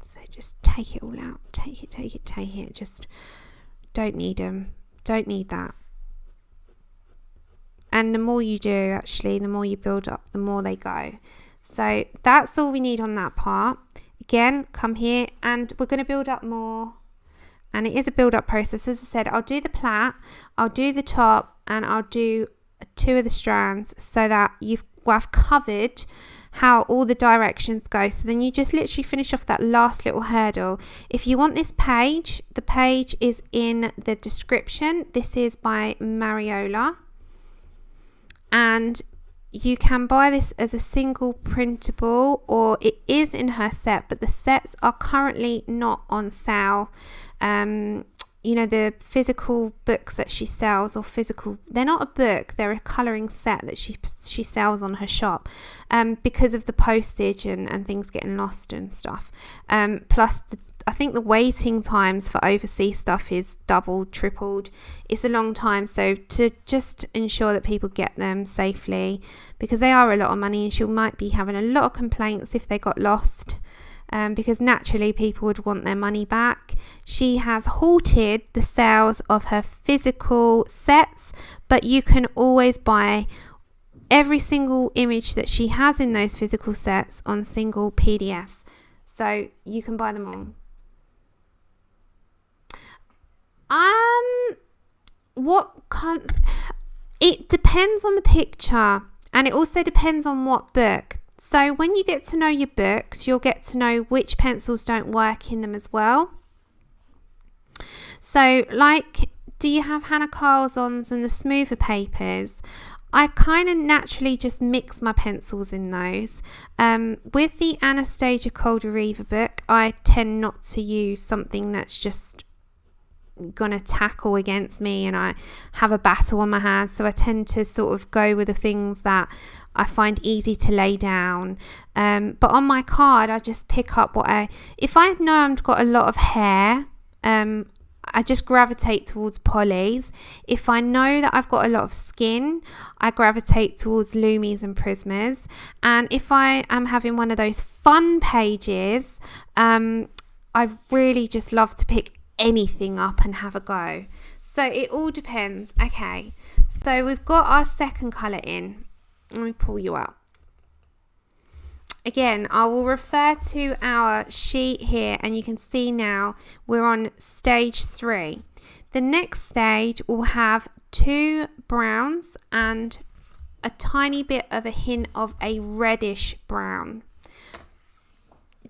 [SPEAKER 1] So just take it all out. Take it. Just don't need them. Don't need that. And the more you do, actually, the more you build up, the more they go. So that's all we need on that part. Again, come here and we're going to build up more. And it is a build up process. As I said, I'll do the plait, I'll do the top, and I'll do 2 of the strands so that I've covered how all the directions go. So then you just literally finish off that last little hurdle. If you want this page, the page is in the description. This is by Mariola. And you can buy this as a single printable, or it is in her set, but the sets are currently not on sale. You know, the physical books that she sells, or physical, they're not a book, they're a colouring set that she sells on her shop, because of the postage and things getting lost and stuff. Plus I think the waiting times for overseas stuff is doubled, tripled. It's a long time, so to just ensure that people get them safely, because they are a lot of money, and she might be having a lot of complaints if they got lost. Because naturally people would want their money back. She has halted the sales of her physical sets, but you can always buy every single image that she has in those physical sets on single PDFs. So you can buy them all. It depends on the picture, and it also depends on what book. So when you get to know your books, you'll get to know which pencils don't work in them as well. So like, do you have Hannah Carlson's and the smoother papers? I kind of naturally just mix my pencils in those. With the Anastasia Calder Reaver book, I tend not to use something that's just gonna tackle against me and I have a battle on my hands, so I tend to sort of go with the things that I find easy to lay down. But on my card, I just pick up if I know I've got a lot of hair, I just gravitate towards polys. If I know that I've got a lot of skin, I gravitate towards Lumis and Prismas. And if I am having one of those fun pages, I really just love to pick anything up and have a go. So it all depends. Okay, so we've got our second colour in. Let me pull you up. Again, I will refer to our sheet here and you can see now we're on stage 3. The next stage will have 2 browns and a tiny bit of a hint of a reddish brown.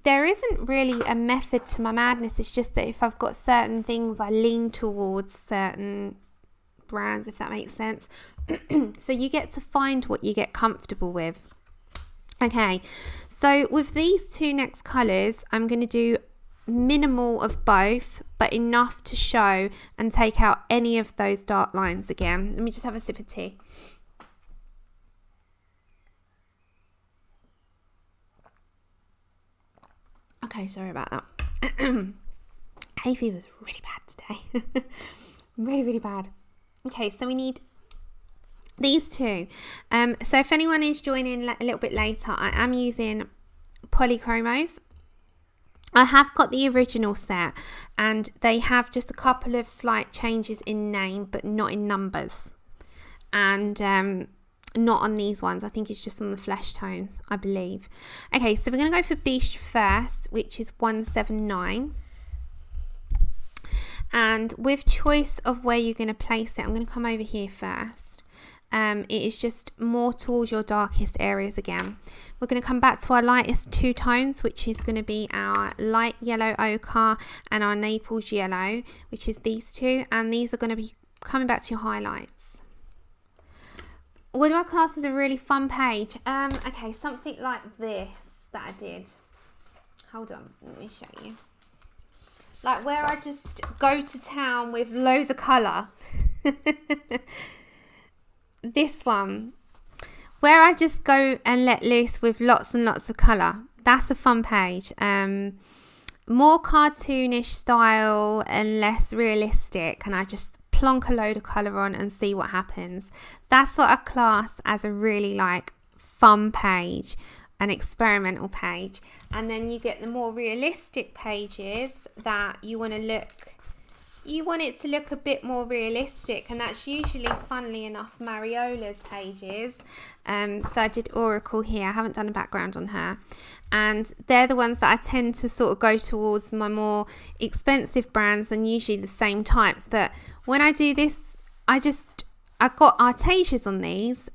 [SPEAKER 1] There isn't really a method to my madness. It's just that if I've got certain things, I lean towards certain brands, if that makes sense. So you get to find what you get comfortable with. Okay, so with these 2 next colours, I'm going to do minimal of both, but enough to show and take out any of those dark lines again. Let me just have a sip of tea. Okay, sorry about that. Hay fever's really bad today. really bad. Okay, so we need these 2. So if anyone is joining a little bit later, I am using Polychromos. I have got the original set and they have just a couple of slight changes in name but not in numbers, and not on these ones. I think it's just on the flesh tones, I believe. Okay, so we're going to go for Bistre first, which is 179. And with choice of where you're going to place it, I'm going to come over here first. It is just more towards your darkest areas again. We're going to come back to our lightest 2 tones, which is going to be our light yellow ochre and our Naples yellow, which is these 2. And these are going to be coming back to your highlights. What do I class as a really fun page? Okay, something like this that I did. Hold on, let me show you. Like where I just go to town with loads of colour. This one, where I just go and let loose with lots and lots of colour. That's a fun page. More cartoonish style and less realistic, and I just plonk a load of colour on and see what happens. That's what I class as a really fun page, an experimental page. And then you get the more realistic pages that you want it to look a bit more realistic, and that's usually, funnily enough, Mariola's pages. So I did Oracle here. I haven't done a background on her, and they're the ones that I tend to sort of go towards my more expensive brands, and usually the same types. But when I do this, I've got Artesias on these,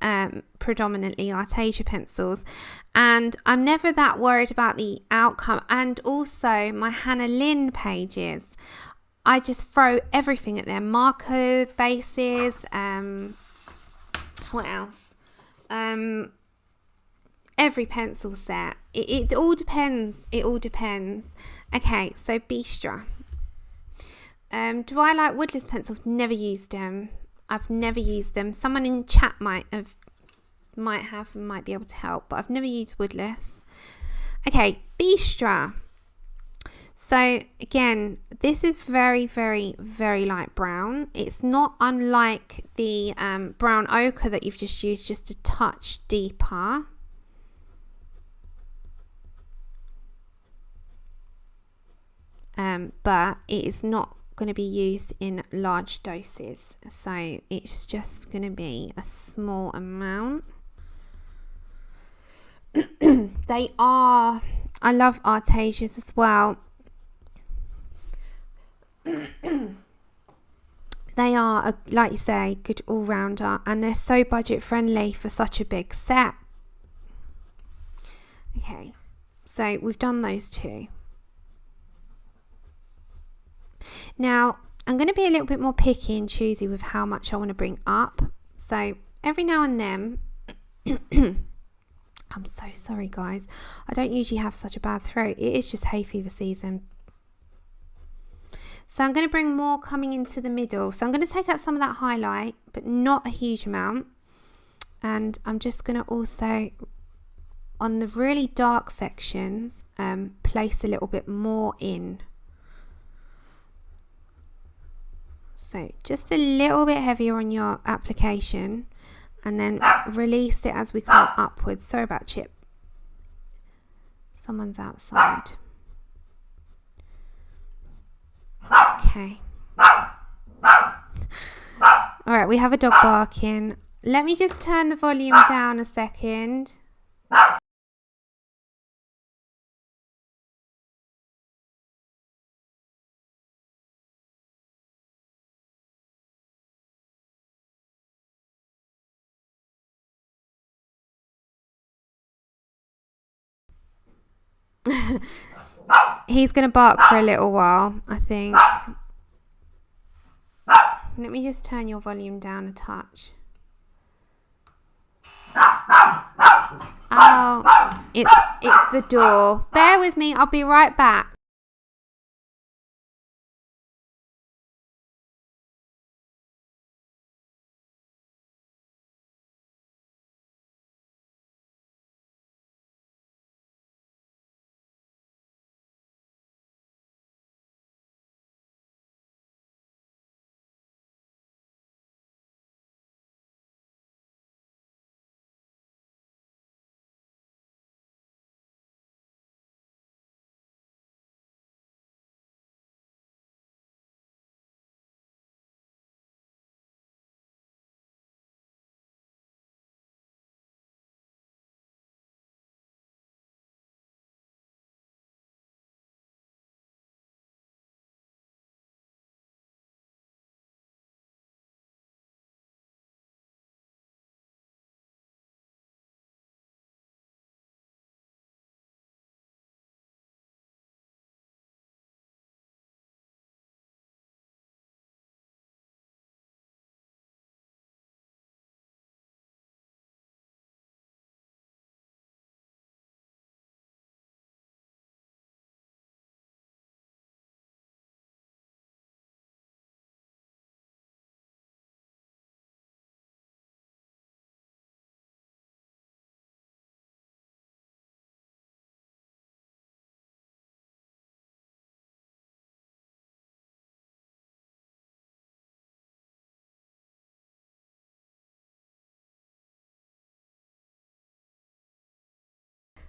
[SPEAKER 1] predominantly Artesia pencils, and I'm never that worried about the outcome. And also my Hannah Lynn pages, I just throw everything at them. Marker bases, what else? Every pencil set. It all depends. It all depends. Okay, so Bistre. Do I like woodless pencils? Never used them. I've never used them. Someone in chat might be able to help, but I've never used woodless. Okay, Bistre. So again, this is very, very, very light brown. It's not unlike the brown ochre that you've just used, just a touch deeper. But it is not going to be used in large doses, so it's just going to be a small amount. I love Artesias as well. They are, like you say, good all-rounder, and they're so budget friendly for such a big set. Okay, so we've done those 2. Now I'm going to be a little bit more picky and choosy with how much I want to bring up. So every now and then, I'm so sorry guys, I don't usually have such a bad throat. It is just hay fever season. So I'm going to bring more coming into the middle. So I'm going to take out some of that highlight, but not a huge amount. And I'm just going to also, on the really dark sections, place a little bit more in. So just a little bit heavier on your application, and then release it as we come upwards. Sorry about Chip. Someone's outside. Okay. Alright, we have a dog barking. Let me just turn the volume down a second. He's going to bark for a little while, I think. Let me just turn your volume down a touch. Oh, it's the door. Bear with me, I'll be right back.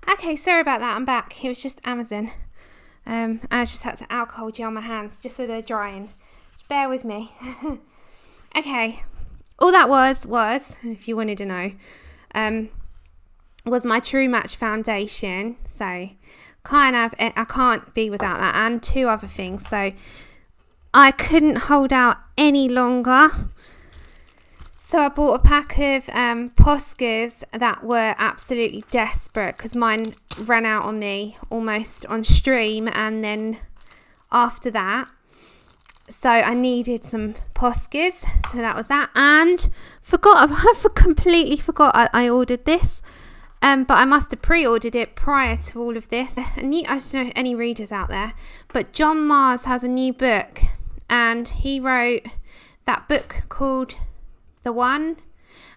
[SPEAKER 1] Okay, sorry about that, I'm back. It was just Amazon. I just had to alcohol gel my hands just so they're drying. Just bear with me. Okay, all that was, if you wanted to know, was my True Match foundation. So kind of, I can't be without that, and two other things. So I couldn't hold out any longer. So I bought a pack of Poscas that were absolutely desperate because mine ran out on me almost on stream, and then after that, so I needed some Poscas, so that was that. And I completely forgot I ordered this, but I must have pre-ordered it prior to all of this. I don't know any readers out there, but John Mars has a new book, and he wrote that book called The One,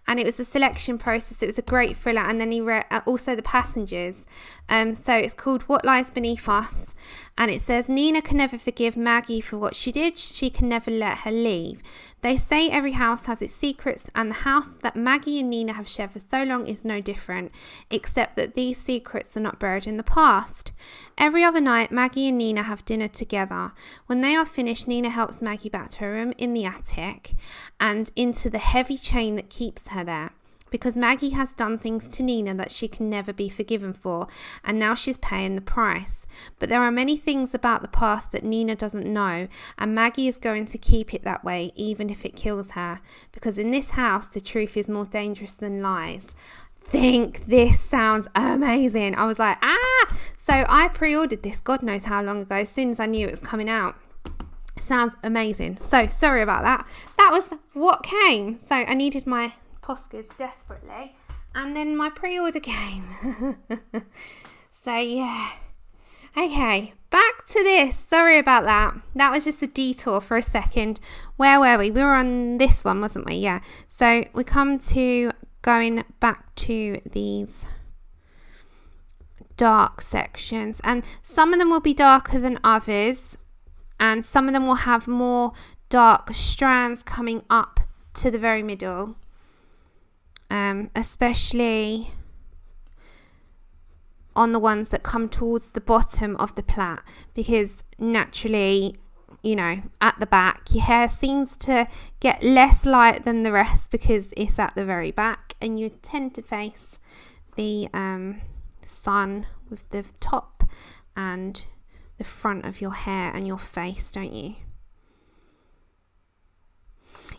[SPEAKER 1] and it was a selection process. It was a great thriller, and then he read also The Passengers. So it's called What Lies Beneath Us, and it says Nina can never forgive Maggie for what she did. She can never let her leave. They say every house has its secrets, and the house that Maggie and Nina have shared for so long is no different, except that these secrets are not buried in the past. Every other night, Maggie and Nina have dinner together. When they are finished, Nina helps Maggie back to her room in the attic and into the heavy chain that keeps her there, because Maggie has done things to Nina that she can never be forgiven for, and now she's paying the price. But there are many things about the past that Nina doesn't know, and Maggie is going to keep it that way even if it kills her, because in this house the truth is more dangerous than lies. Think this sounds amazing. I was like, so I pre-ordered this God knows how long ago, as soon as I knew it was coming out. Sounds amazing. So sorry about that. That was what came. So I needed my Poscas desperately. And then my pre-order came. So yeah. Okay, back to this. Sorry about that. That was just a detour for a second. Where were we? We were on this one, wasn't we? Yeah. So we come to going back to these dark sections. And some of them will be darker than others. And some of them will have more dark strands coming up to the very middle. Especially on the ones that come towards the bottom of the plait, because naturally, you know, at the back your hair seems to get less light than the rest because it's at the very back, and you tend to face the sun with the top and the front of your hair and your face, don't you?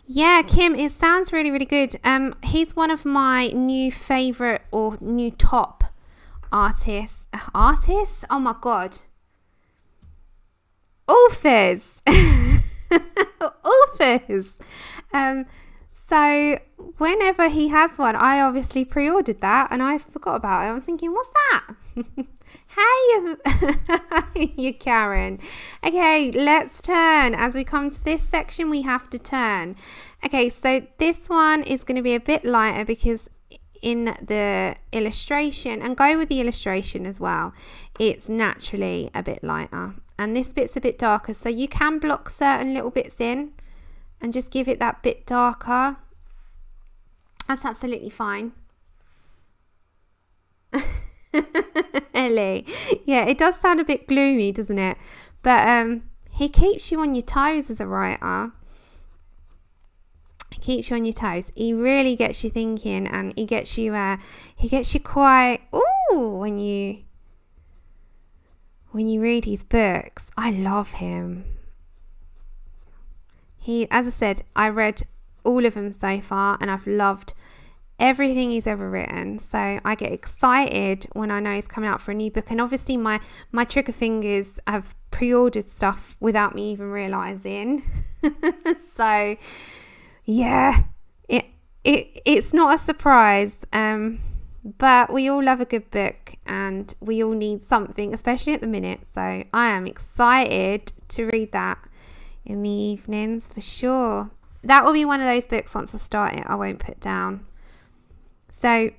[SPEAKER 1] Yeah, Kim, it sounds really, really good. He's one of my new favorite or new top artists. Oh my god. Authors. Authors. So whenever he has one, I obviously pre-ordered that and I forgot about it. I was thinking, what's that? Hey, you Karen. Okay, let's turn. As we come to this section, we have to turn. Okay, so this one is going to be a bit lighter because in the illustration, and go with the illustration as well, it's naturally a bit lighter. And this bit's a bit darker, so you can block certain little bits in and just give it that bit darker. That's absolutely fine. Ellie, yeah, it does sound a bit gloomy, doesn't it? But he keeps you on your toes as a writer. He keeps you on your toes. He really gets you thinking, and he gets you quite when you read his books. I love him. As I said, I read all of them so far, and I've loved everything he's ever written. So I get excited when I know he's coming out for a new book, and obviously my trigger fingers have pre-ordered stuff without me even realizing. So yeah, it's not a surprise, but we all love a good book and we all need something, especially at the minute. So I am excited to read that in the evenings for sure. That will be one of those books, once I start it, I won't put down. So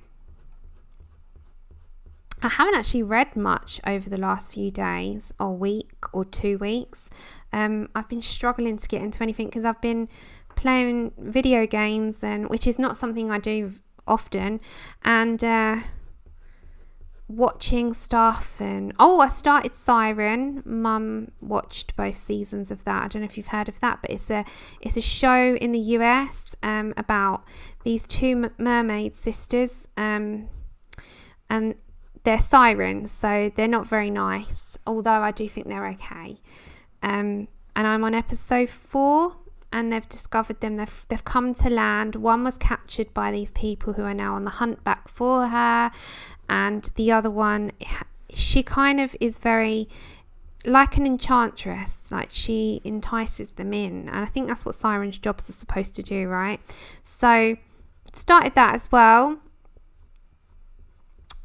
[SPEAKER 1] I haven't actually read much over the last few days or week or 2 weeks. I've been struggling to get into anything because I've been playing video games, and which is not something I do often, and watching stuff. And I started Siren. Mum watched both seasons of that. I don't know if you've heard of that, but it's a show in the US about these two mermaid sisters, and they're sirens, so they're not very nice, although I do think they're okay. And I'm on episode 4, and they've discovered them. They've come to land. One was captured by these people who are now on the hunt back for her, and the other one, she kind of is very like an enchantress, like she entices them in, and I think that's what sirens' jobs are supposed to do, right? So started that as well,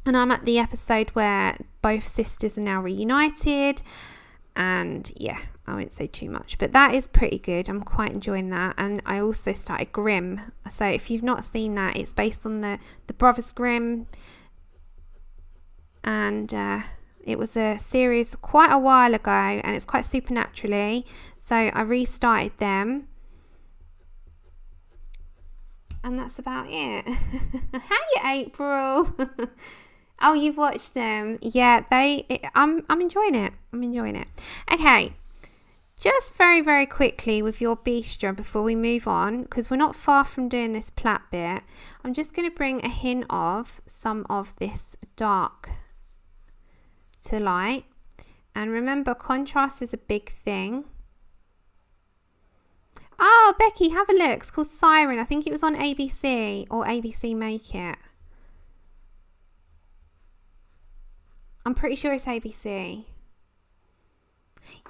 [SPEAKER 1] and I'm at the episode where both sisters are now reunited, and yeah, I won't say too much, but that is pretty good. I'm quite enjoying that. And I also started Grimm. So if you've not seen that, it's based on the Brothers Grimm, and it was a series quite a while ago, and it's quite supernaturally, so I restarted them, and that's about it. Hey April. Oh, you've watched them. Yeah, I'm enjoying it. Okay, just very, very quickly with your Bistra before we move on, because we're not far from doing this plait bit. I'm just going to bring a hint of some of this dark to light. And remember, contrast is a big thing. Oh, Becky, have a look. It's called Siren. I think it was on ABC or ABC Make It. I'm pretty sure it's ABC.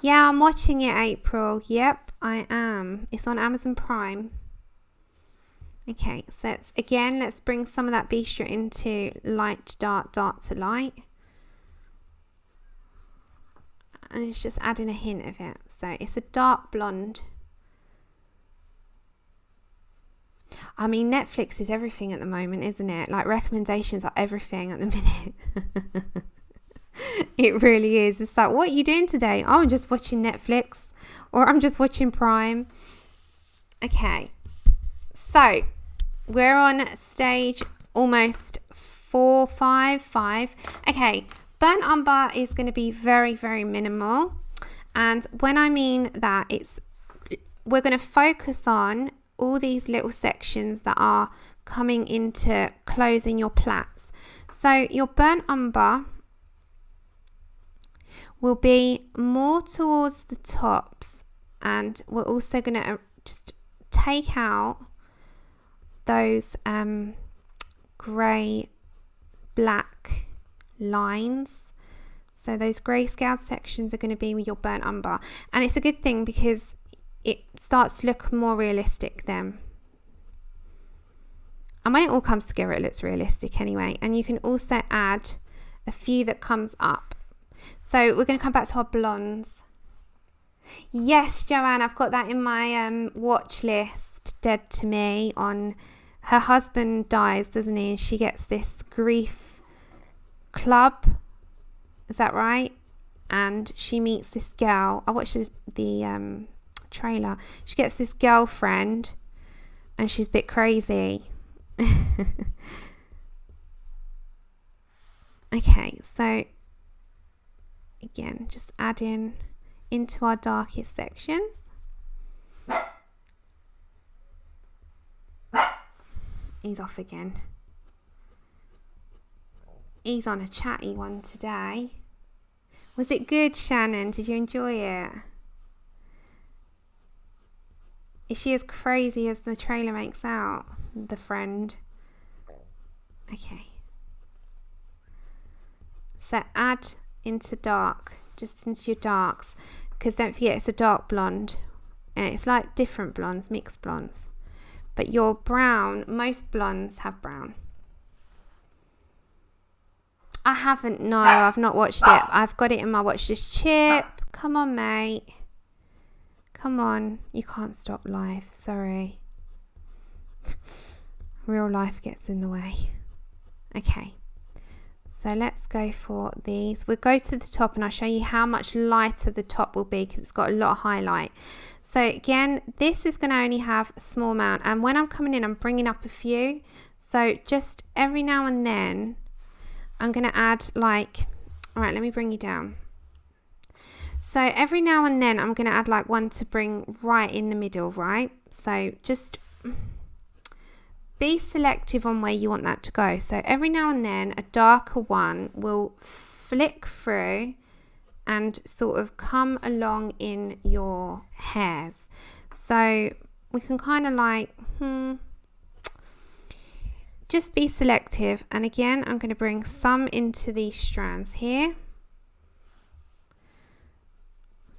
[SPEAKER 1] Yeah, I'm watching it, April. Yep, I am. It's on Amazon Prime. Okay, so let's bring some of that bistre into light, dark, dark to light. And it's just adding a hint of it. So it's a dark blonde. I mean, Netflix is everything at the moment, isn't it? Like, recommendations are everything at the minute. It really is. It's like, what are you doing today? Oh, I'm just watching Netflix, or I'm just watching Prime. Okay, so we're on stage almost 4, 5, 5. Okay, burnt umber is going to be very, very minimal. And when I mean that, we're going to focus on all these little sections that are coming into closing your plaits. So your burnt umber will be more towards the tops, and we're also going to just take out those grey black lines. So those grayscale sections are going to be with your burnt umber, and it's a good thing because it starts to look more realistic then. And when it all comes together, it looks realistic anyway. And you can also add a few that comes up. So we're going to come back to our blondes. Yes, Joanne, I've got that in my watch list, Dead to Me. On her husband dies, doesn't he? And she gets this grief club. Is that right? And she meets this girl. I watched the trailer. She gets this girlfriend, and she's a bit crazy. Okay, so again, just adding into our darkest sections. He's off again. He's on a chatty one today. Was it good, Shannon? Did you enjoy it? Is she as crazy as the trailer makes out, the friend? Okay. So add into dark, just into your darks, because don't forget it's a dark blonde, and it's like different blondes, mixed blondes. But your brown, most blondes have brown. I haven't, no, I've not watched it. I've got it in my watch list. Chip, come on, mate. Come on, you can't stop live, sorry. Real life gets in the way. Okay, so let's go for these. We'll go to the top and I'll show you how much lighter the top will be because it's got a lot of highlight. So again, this is going to only have a small amount, and when I'm coming in, I'm bringing up a few. So just every now and then, I'm going to add like, all right, let me bring you down. So every now and then I'm going to add like one to bring right in the middle, right? So just be selective on where you want that to go. So every now and then a darker one will flick through and sort of come along in your hairs. So we can kind of like, just be selective. And again, I'm going to bring some into these strands here.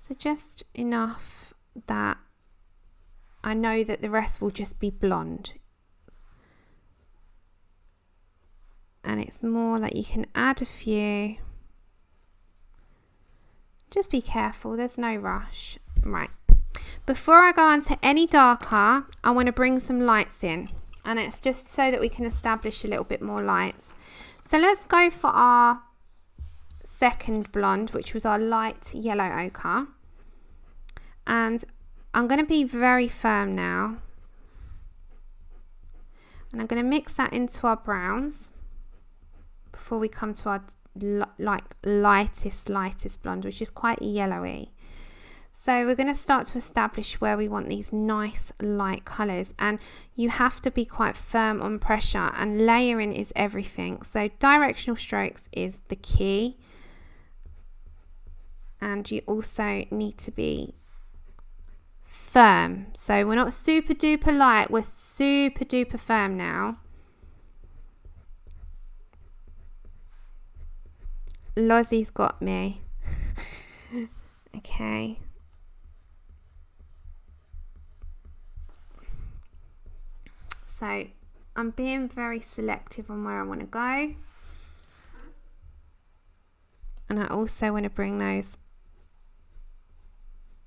[SPEAKER 1] So just enough that I know that the rest will just be blonde. And it's more like you can add a few. Just be careful, there's no rush. Right. Before I go on to any darker, I want to bring some lights in. And it's just so that we can establish a little bit more lights. So let's go for our second blonde, which was our light yellow ochre. And I'm going to be very firm now. And I'm going to mix that into our browns before we come to our lightest blonde, which is quite yellowy. So we're going to start to establish where we want these nice light colours, and you have to be quite firm on pressure, and layering is everything. So directional strokes is the key, and you also need to be firm. So we're not super duper light, we're super duper firm now. Lozzie's got me. Okay. So I'm being very selective on where I want to go. And I also want to bring those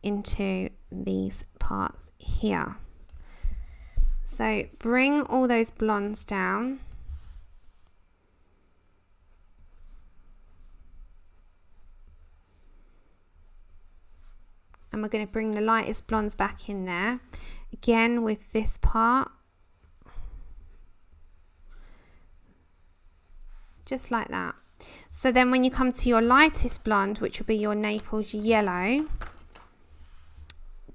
[SPEAKER 1] into these parts here. So bring all those blondes down. And we're going to bring the lightest blondes back in there. Again with this part. Just like that. So then when you come to your lightest blonde, which will be your Naples yellow,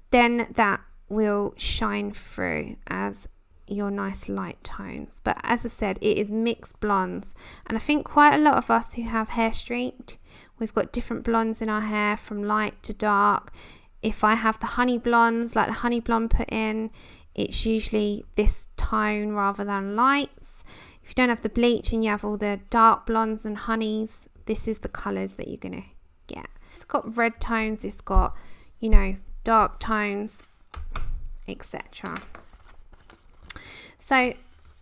[SPEAKER 1] then that will shine through as your nice light tones. But as I said, it is mixed blondes. And I think quite a lot of us who have hair streaked, we've got different blondes in our hair from light to dark. If I have the honey blondes, like the honey blonde put in, it's usually this tone rather than lights. If you don't have the bleach and you have all the dark blondes and honeys, this is the colours that you're going to get. It's got red tones, it's got, you know, dark tones, etc. So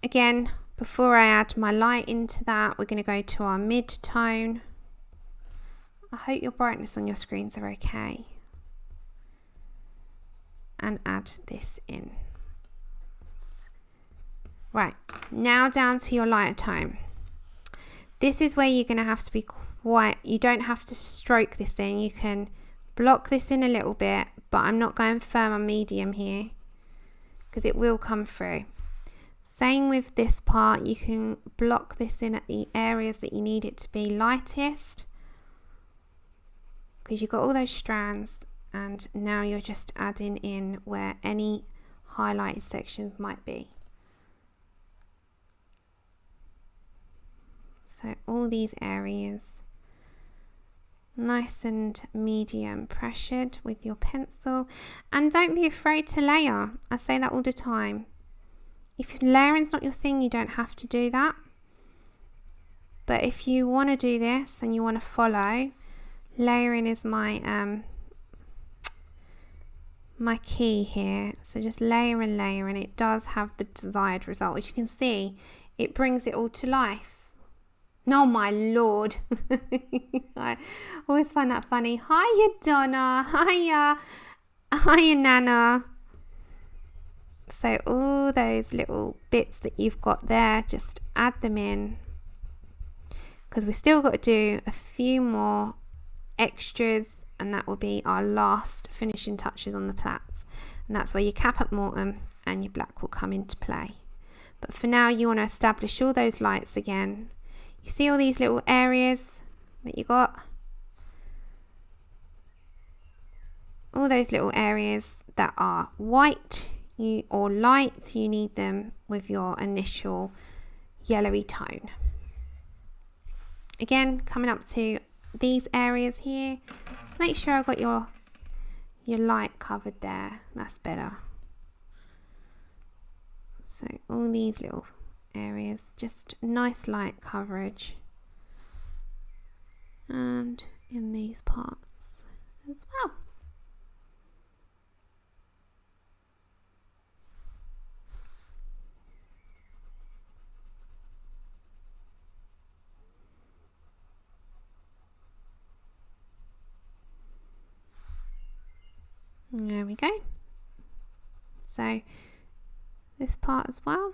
[SPEAKER 1] again, before I add my light into that, we're going to go to our mid-tone. I hope your brightness on your screens are okay. And add this in. Right, now down to your lighter tone. This is where you're going to have to be quite, you don't have to stroke this in. You can block this in a little bit, but I'm not going firm on medium here because it will come through. Same with this part, you can block this in at the areas that you need it to be lightest because you've got all those strands. And now you're just adding in where any highlighted sections might be. So all these areas, nice and medium pressured with your pencil. And don't be afraid to layer. I say that all the time. If layering's not your thing, you don't have to do that. But if you want to do this and you want to follow, layering is my my key here. So just layer and layer, and it does have the desired result. As you can see, it brings it all to life. Oh my lord. I always find that funny. Hiya Donna, hiya Nana. So all those little bits that you've got there, just add them in, because we've still got to do a few more extras. And that will be our last finishing touches on the plaits. And that's where your cap at mortem and your black will come into play. But for now, you want to establish all those lights again. You see all these little areas that you got? All those little areas that are white or light, you need them with your initial yellowy tone. Again, coming up to these areas here, just make sure I've got your light covered there. That's better. So all these little areas, just nice light coverage, and in these parts as well. There we go. So this part as well.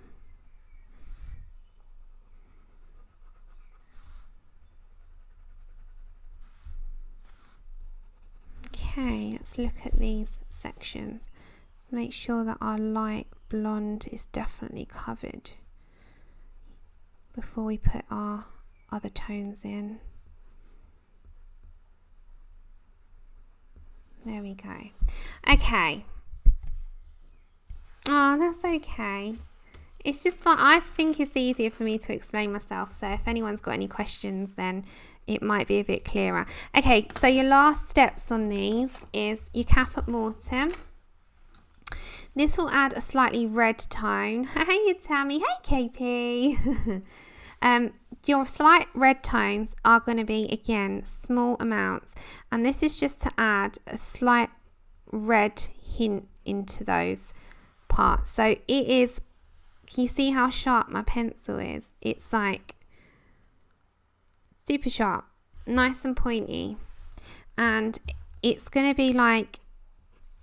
[SPEAKER 1] Okay, let's look at these sections. Make sure that our light blonde is definitely covered before we put our other tones in. There we go. Okay. Oh, that's okay. It's just fun. I think it's easier for me to explain myself. So if anyone's got any questions, then it might be a bit clearer. Okay, so your last steps on these is your cap at mortem. This will add a slightly red tone. Hey, Tammy. Hey, KP. Your slight red tones are going to be, again, small amounts, and this is just to add a slight red hint into those parts. So it is Can you see how sharp my pencil is? It's like super sharp, nice and pointy. And it's going to be like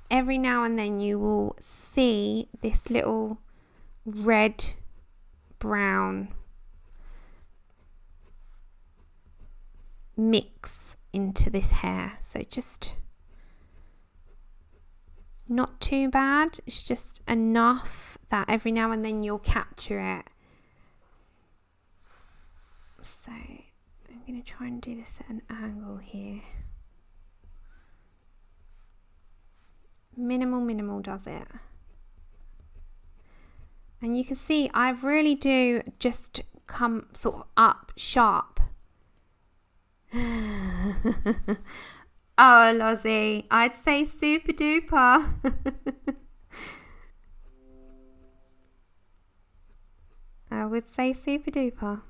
[SPEAKER 1] every now and then you will see this little red brown mix into this hair. So just not too bad. It's just enough that every now and then you'll capture it. So I'm going to try and do this at an angle here. Minimal does it. And you can see I really do just come sort of up sharp. Oh, Lozzie, I'd say super duper. I would say super duper.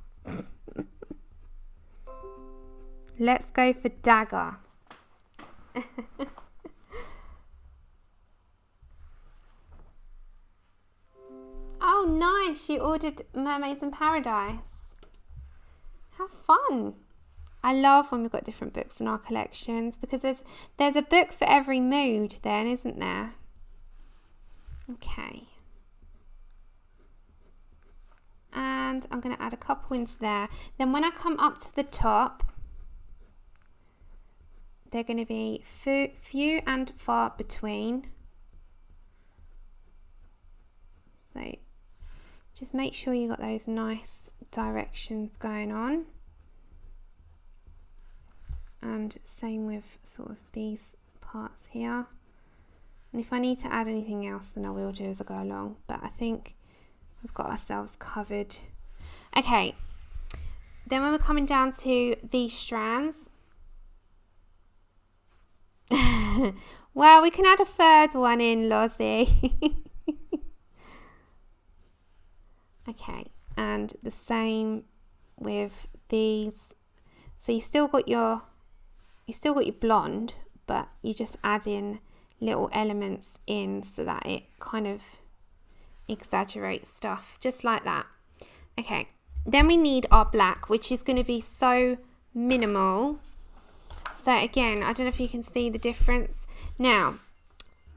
[SPEAKER 1] Let's go for dagger. Oh, nice. You ordered Mermaids in Paradise. How fun. I love when we've got different books in our collections because there's a book for every mood then, isn't there? Okay. And I'm going to add a couple into there. Then when I come up to the top, they're going to be few and far between. So just make sure you got those nice directions going on. And same with sort of these parts here. And if I need to add anything else, then I will do as I go along. But I think we've got ourselves covered. Okay. Then when we're coming down to these strands, well, we can add a third one in, Lozzie. Okay, and the same with these. So you still got your blonde, but you just add in little elements in so that it kind of exaggerates stuff, just like that. Okay, then we need our black, which is going to be so minimal. So again, I don't know if you can see the difference. Now,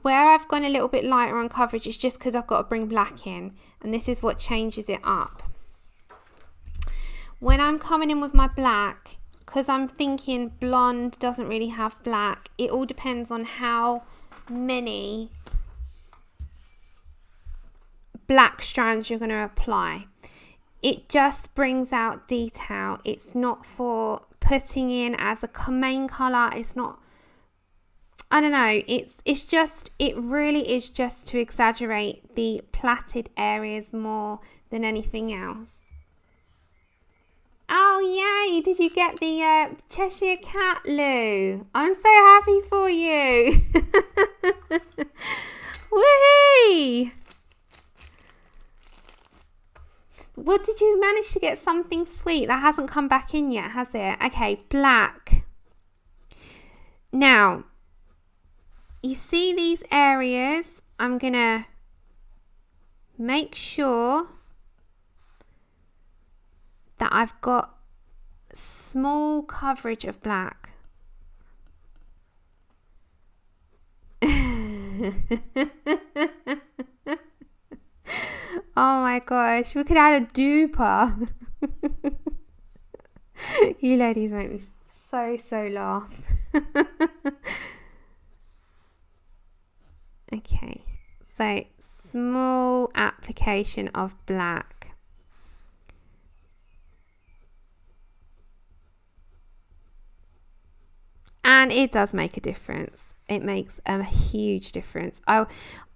[SPEAKER 1] where I've gone a little bit lighter on coverage is just because I've got to bring black in, and this is what changes it up. When I'm coming in with my black, because I'm thinking blonde doesn't really have black, it all depends on how many black strands you're going to apply. It just brings out detail. It's not for putting in as a main colour. It's not, I don't know, it really is just to exaggerate the plaited areas more than anything else. Oh yay, did you get the Cheshire Cat, Lou? I'm so happy for you. Woohoo! Well, did you manage to get something sweet? That hasn't come back in yet, has it? Okay, black. Now, you see these areas? I'm going to make sure that I've got small coverage of black. Oh my gosh, we could add a duper. You ladies make me so laugh. Okay, so small application of black. And it does make a difference. It makes a huge difference. I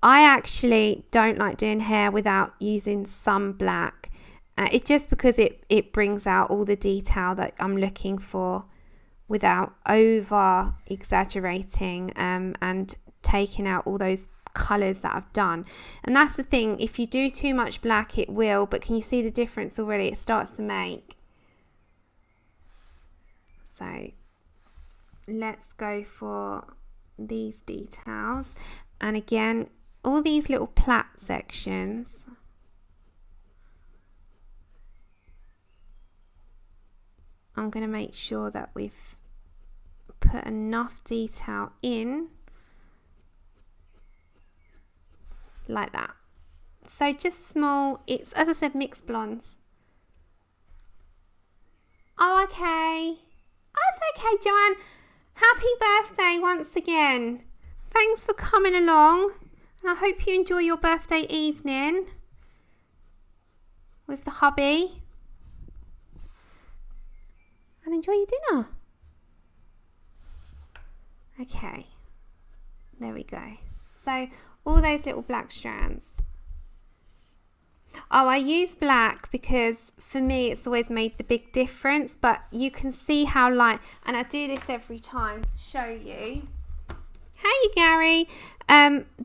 [SPEAKER 1] actually don't like doing hair without using some black. It's just because it brings out all the detail that I'm looking for without over exaggerating and taking out all those colours that I've done. And that's the thing, if you do too much black it will, but can you see the difference already it starts to make? So let's go for these details, and again all these little plait sections, I'm going to make sure that we've put enough detail in like that. So just small, it's, as I said, mixed blondes. Oh, okay. That's okay, Joanne. Happy birthday once again. Thanks for coming along. And I hope you enjoy your birthday evening with the hubby. And enjoy your dinner. Okay. There we go. So all those little black strands. Oh, I use black because for me it's always made the big difference, but you can see how light, and I do this every time to show you. Hey Gary,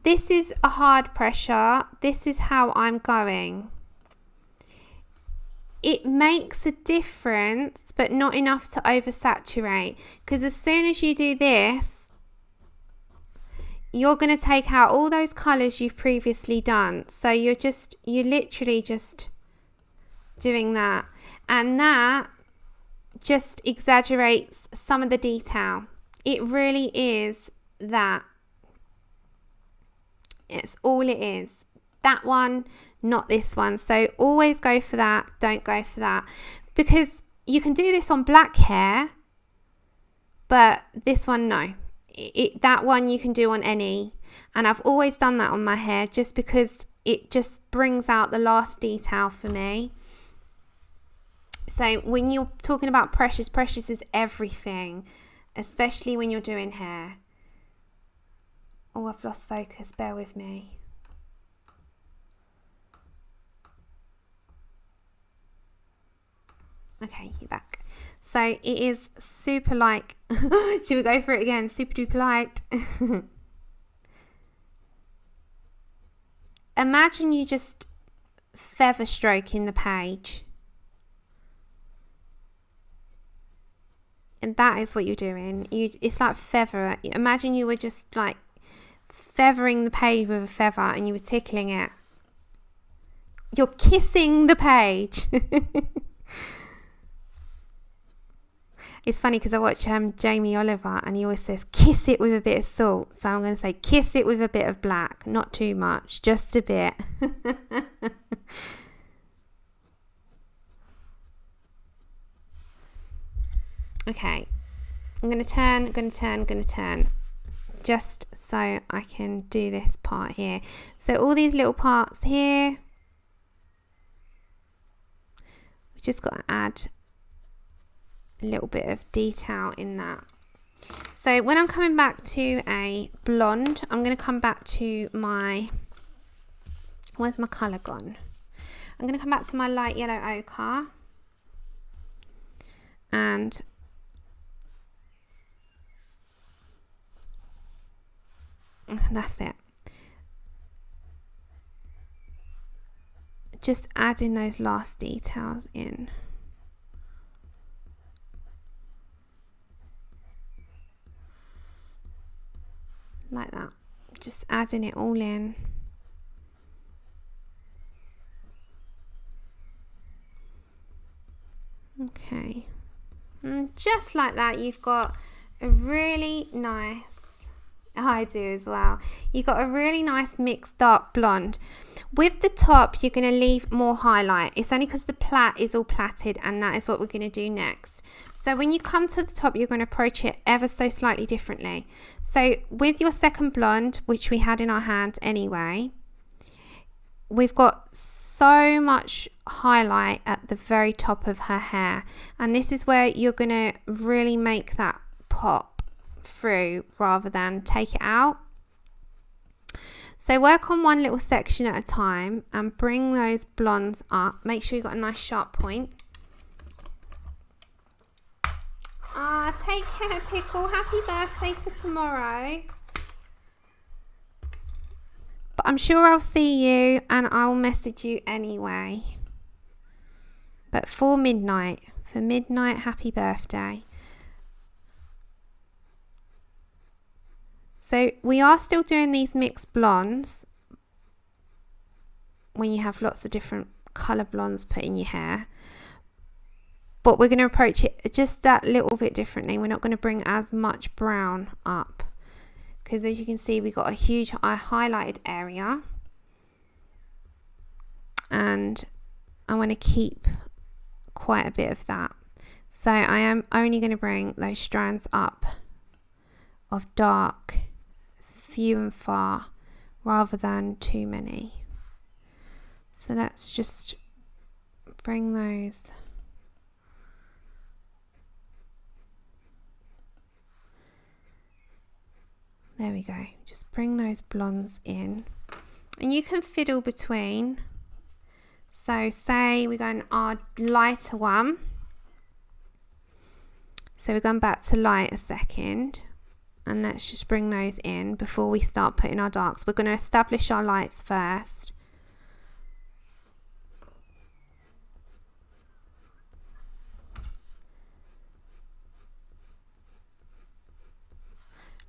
[SPEAKER 1] this is a hard pressure. This is how I'm going. It makes a difference, but not enough to oversaturate, because as soon as you do this, you're going to take out all those colours you've previously done. So you're literally just doing that. And that just exaggerates some of the detail. It really is that. It's all it is. That one, not this one. So always go for that. Don't go for that. Because you can do this on black hair, but this one, no. That one you can do on any, and I've always done that on my hair just because it just brings out the last detail for me. So when you're talking about precious is everything, especially when you're doing hair. Oh, I've lost focus, bear with me. Okay, you're back. So it is super light. Should we go for it again? Super duper light. Imagine you just feather stroking the page. And that is what you're doing. It's like feather. Imagine you were just like feathering the page with a feather and you were tickling it. You're kissing the page. It's funny because I watch Jamie Oliver and he always says kiss it with a bit of salt. So I'm going to say kiss it with a bit of black. Not too much, just a bit. Okay, I'm going to turn. Just so I can do this part here. So all these little parts here, we've just got to add a little bit of detail in that. So when I'm coming back to a blonde, I'm going to come back to my, where's my colour gone? I'm going to come back to my light yellow ochre, and that's it. Just adding those last details in. Like that. Just adding it all in. Okay. And just like that, you've got a really nice, I do as well, you've got a really nice mixed dark blonde. With the top, you're going to leave more highlight. It's only because the plait is all plaited, and that is what we're going to do next. So when you come to the top, you're going to approach it ever so slightly differently. So with your second blonde, which we had in our hand anyway, we've got so much highlight at the very top of her hair, and this is where you're going to really make that pop through rather than take it out. So work on one little section at a time and bring those blondes up. Make sure you've got a nice sharp point. Ah, take care, Pickle. Happy birthday for tomorrow. But I'm sure I'll see you and I'll message you anyway. But for midnight, happy birthday. So we are still doing these mixed blondes when you have lots of different colour blondes put in your hair. but we're going to approach it just that little bit differently. We're not going to bring as much brown up, because as you can see, we've got a huge highlighted area, and I want to keep quite a bit of that. So I am only going to bring those strands up of dark, few and far, rather than too many. So let's just bring those. There we go. Just bring those blondes in, and you can fiddle between. So say we're going our lighter one. So we're going back to light a second, and let's just bring those in before we start putting our darks. We're going to establish our lights first.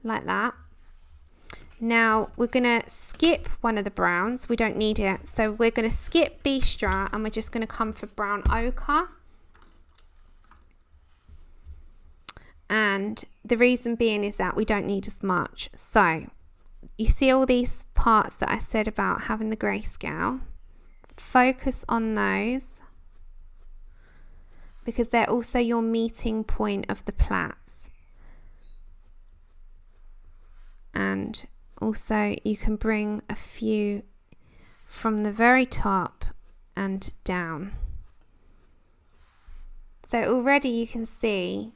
[SPEAKER 1] Like that. Now we're going to skip one of the browns. We don't need it. So we're going to skip Bistra, and we're just going to come for brown ochre. And the reason being is that we don't need as much. So you see all these parts that I said about having the grayscale. Focus on those, because they're also your meeting point of the plaits. And also you can bring a few from the very top and down. So already you can see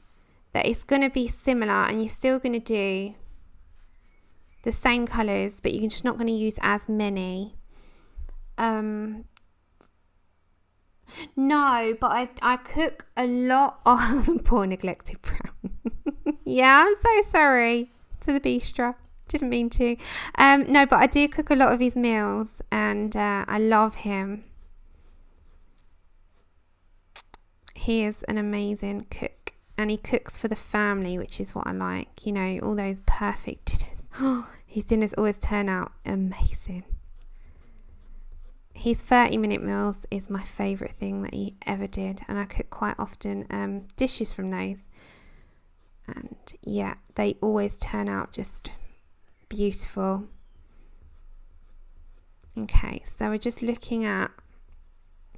[SPEAKER 1] that it's going to be similar, and you're still going to do the same colours, but you're just not going to use as many. No, but I cook a lot of poor neglected brown. Yeah, I'm so sorry to the Bistra. Didn't mean to. No, but I do cook a lot of his meals, and I love him. He is an amazing cook, and he cooks for the family, which is what I like. You know, all those perfect dinners. His dinners always turn out amazing. His 30-minute meals is my favourite thing that he ever did, and I cook quite often dishes from those. And yeah, they always turn out just beautiful. Okay, so we're just looking at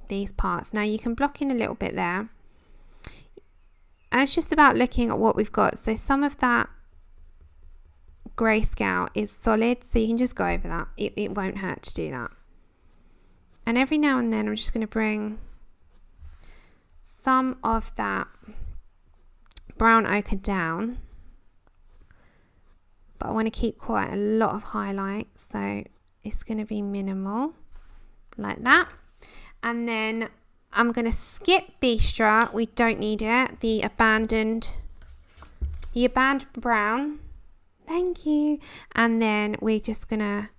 [SPEAKER 1] these parts. Now you can block in a little bit there, and it's just about looking at what we've got. So some of that grayscale is solid, so you can just go over that. It won't hurt to do that. And every now and then I'm just going to bring some of that brown ochre down, but I want to keep quite a lot of highlight, so it's going to be minimal like that. And then I'm going to skip Bistra. We don't need it. The abandoned brown. Thank you. And then we're just going to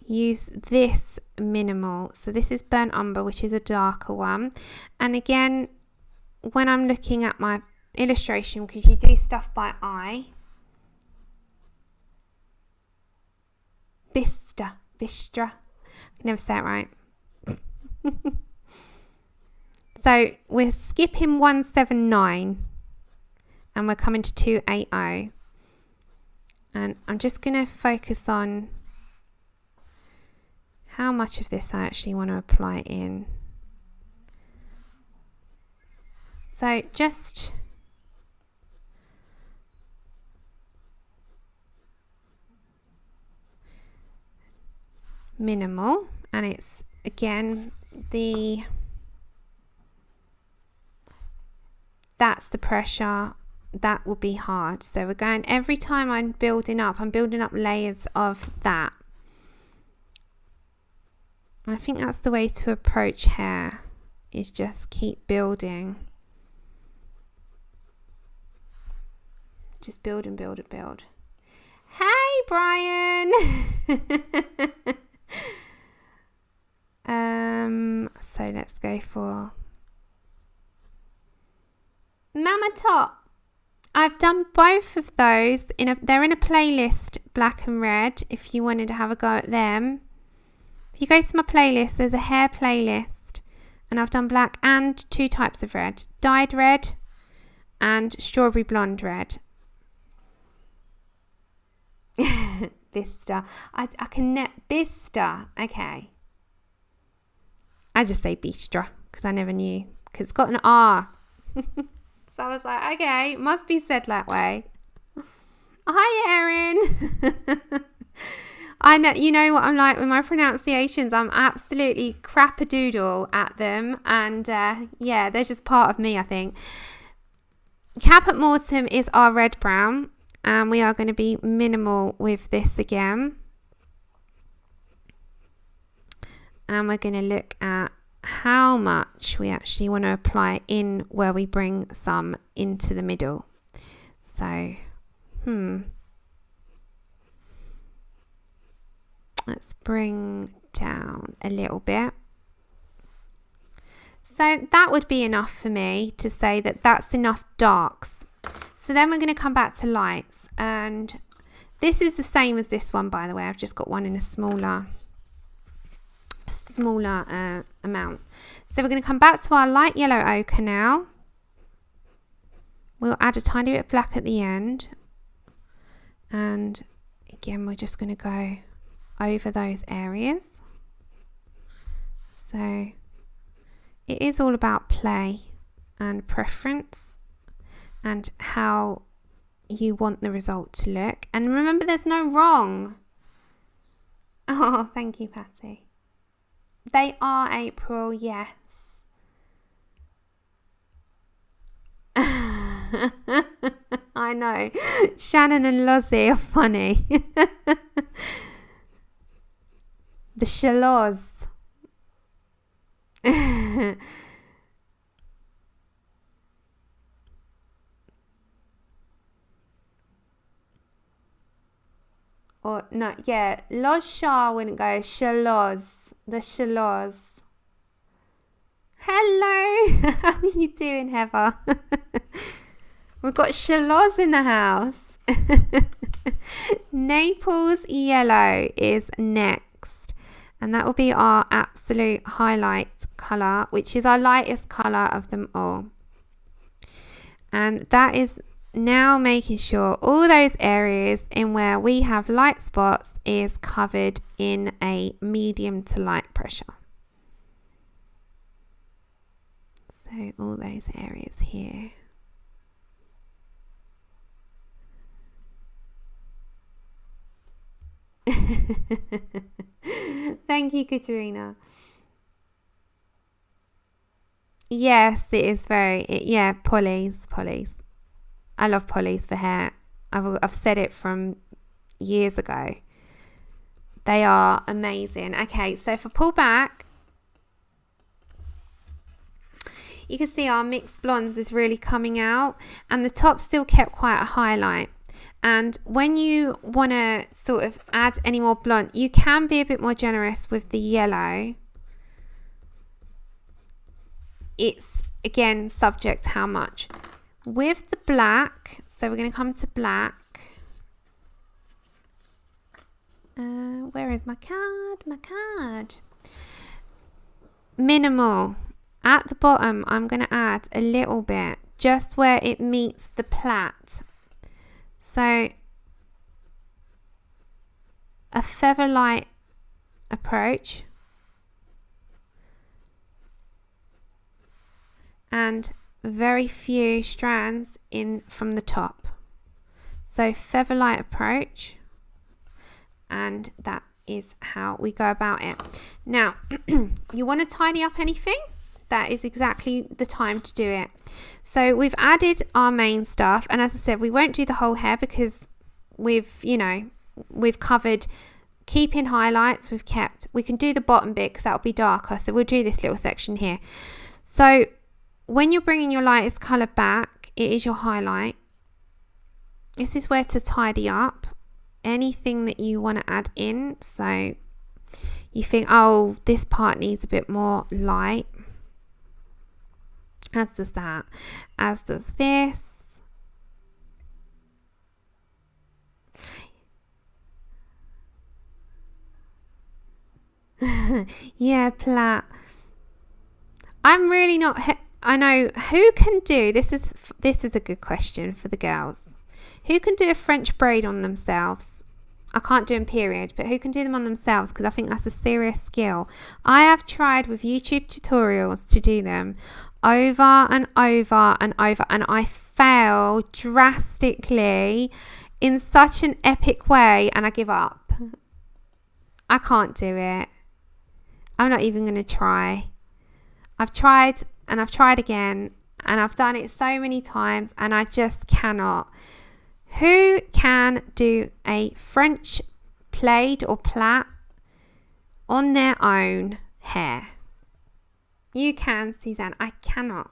[SPEAKER 1] use this minimal. So this is burnt umber, which is a darker one. And again, when I'm looking at my illustration, because you do stuff by eye. Bistra. I can never say it right. So we're skipping 179 and we're coming to 280, and I'm just going to focus on how much of this I actually want to apply in. So just minimal, and it's again that's the pressure that will be hard. So we're going, every time I'm building up layers of that. And I think that's the way to approach hair, is just keep building. Just build and build and build. Hey Brian. So let's go for Mama Top. I've done both of those they're in a playlist, black and red, if you wanted to have a go at them. If you go to my playlist, there's a hair playlist, And I've done black and 2 types of red, dyed red and strawberry blonde red. Vista. I can net Vista. Okay. I just say Bistra because I never knew. Because it's got an R. So I was like, okay, must be said that way. Hi, Erin. I know, you know what I'm like with my pronunciations. I'm absolutely crap-a-doodle at them. And yeah, they're just part of me, I think. Caput Mortem is our red brown. And we are going to be minimal with this again. And we're going to look at how much we actually want to apply in where we bring some into the middle. So, let's bring down a little bit. So that would be enough for me to say that that's enough darks. So then we're going to come back to lights, and this is the same as this one, by the way. I've just got one in a smaller amount. So we're going to come back to our light yellow ochre now. We'll add a tiny bit of black at the end, and again we're just going to go over those areas. So it is all about play and preference and how you want the result to look. And remember, there's no wrong. Oh, thank you, Patty. They are April, yes. I know. Shannon and Lozzie are funny. The Shallows. Or no, yeah, Loz Shah wouldn't go. Shallows. The Shallows. Hello. How are you doing, Heather? We've got Shallows in the house. Naples Yellow is next. And that will be our absolute highlight colour, which is our lightest colour of them all. And that is now making sure all those areas in where we have light spots is covered in a medium to light pressure. So all those areas here. Thank you, Katrina. Yes, it is very, yeah, polys. I love polys for hair. I've said it from years ago. They are amazing. Okay, so for pull back, you can see our mixed blondes is really coming out, and the top still kept quite a highlight. And when you want to sort of add any more blonde, you can be a bit more generous with the yellow. It's again subject to how much. With the black, so we're going to come to black. Where is my card? My card. Minimal. At the bottom, I'm going to add a little bit, just where it meets the plait. So, a feather light approach. And very few strands in from the top. So feather light approach, and that is how we go about it. Now, you want to tidy up anything? That is exactly the time to do it. So we've added our main stuff, and as I said, we won't do the whole hair because we've covered keeping highlights. We can do the bottom bit because that'll be darker, so we'll do this little section here. So when you're bringing your lightest colour back, it is your highlight. This is where to tidy up anything that you want to add in. So you think, oh, this part needs a bit more light. As does that. As does this. Yeah, plait. I'm really not, I know who can do, this is a good question for the girls. Who can do a French braid on themselves? I can't do them period, but who can do them on themselves? Because I think that's a serious skill. I have tried with YouTube tutorials to do them over and over and over, and I fail drastically in such an epic way, and I give up. I can't do it. I'm not even going to try. I've tried and I've tried again, and I've done it so many times, and I just cannot. Who can do a French plaid or plait on their own hair? You can, Suzanne. I cannot.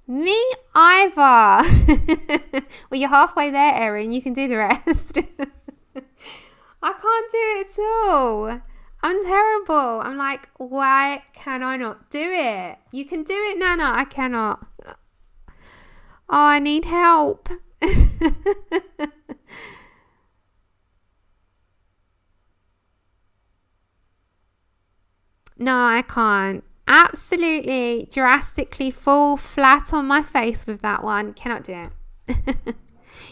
[SPEAKER 1] Me either. Well, you're halfway there, Erin. You can do the rest. I can't do it at all. I'm terrible. I'm like, why can I not do it? You can do it, Nana. I cannot. Oh, I need help. No, I can't. Absolutely, drastically fall flat on my face with that one. Cannot do it.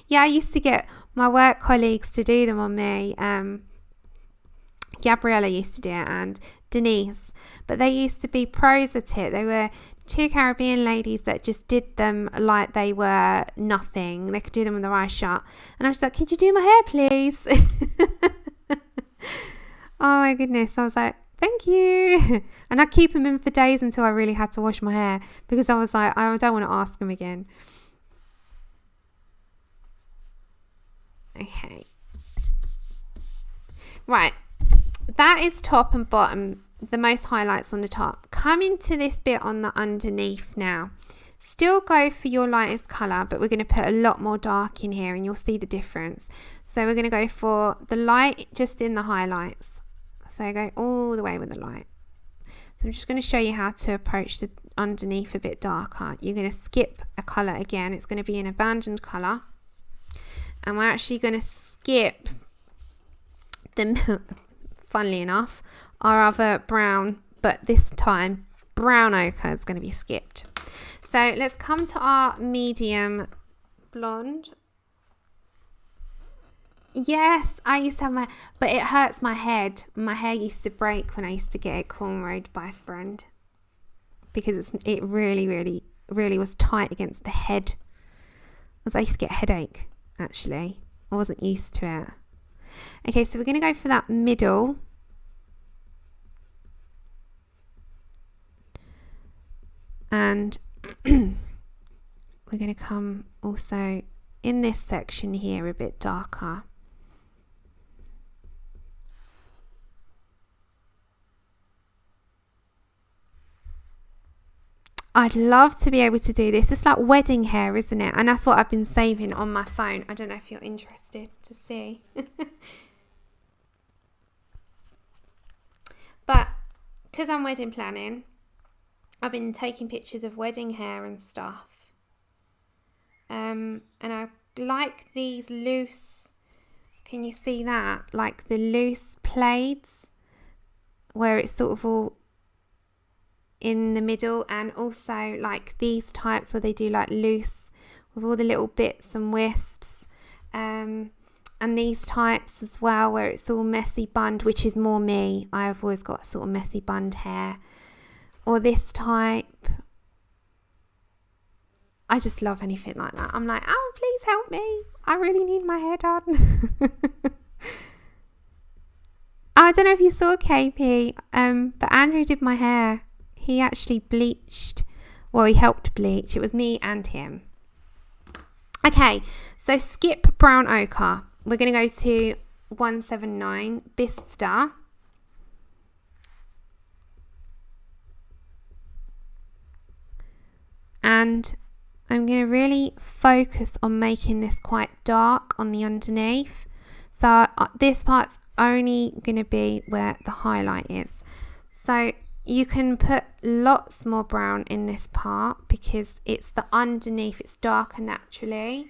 [SPEAKER 1] Yeah, I used to get my work colleagues to do them on me. Gabriella used to do it, and Denise. But they used to be pros at it. They were two Caribbean ladies that just did them like they were nothing. They could do them with their eyes shut. And I was like, could you do my hair, please? Oh my goodness. I was like, thank you. And I'd keep them in for days until I really had to wash my hair, because I was like, I don't want to ask them again. Okay. Right. That is top and bottom. The most highlights on the top. Coming to this bit on the underneath now. Still go for your lightest colour, but we're going to put a lot more dark in here, and you'll see the difference. So we're going to go for the light just in the highlights. So go all the way with the light. So I'm just going to show you how to approach the underneath a bit darker. You're going to skip a colour again. It's going to be an abandoned colour. And we're actually going to skip the, funnily enough, our other brown, but this time brown ochre is going to be skipped. So let's come to our medium blonde. Yes, I used to have but it hurts my head. My hair used to break when I used to get it cornrowed by a friend, because it really was tight against the head. I used to get a headache, actually. I wasn't used to it. Okay, so we're going to go for that middle. And we're going to come also in this section here a bit darker. I'd love to be able to do this. It's like wedding hair, isn't it? And that's what I've been saving on my phone. I don't know if you're interested to see. But because I'm wedding planning, I've been taking pictures of wedding hair and stuff. And I like these loose, can you see that? Like the loose plaids where it's sort of all in the middle, and also like these types where they do like loose with all the little bits and wisps. And these types as well where it's all messy bunned, which is more me. I've always got sort of messy bunned hair. Or this type. I just love anything like that. I'm like, oh, please help me. I really need my hair done. I don't know if you saw KP, but Andrew did my hair. He actually bleached. Well, he helped bleach. It was me and him. Okay, so skip brown ochre. We're going to go to 179 Bista. And I'm going to really focus on making this quite dark on the underneath. So this part's only going to be where the highlight is. So you can put lots more brown in this part because it's the underneath, it's darker naturally.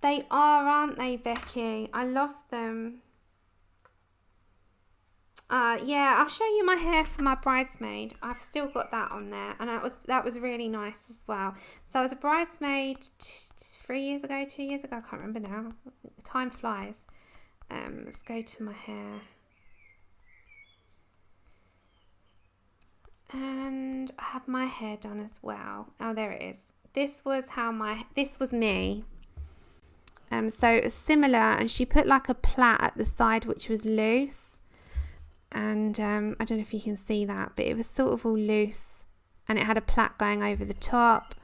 [SPEAKER 1] They are, aren't they, Becky? I love them. Yeah, I'll show you my hair for my bridesmaid. I've still got that on there, and that was really nice as well. So I was a bridesmaid 3 years ago, 2 years ago, I can't remember now. Time flies. Let's go to my hair. And I have my hair done as well. Oh, there it is. This was me. So it was similar, and she put like a plait at the side which was loose, and I don't know if you can see that, but it was sort of all loose, and it had a plait going over the top,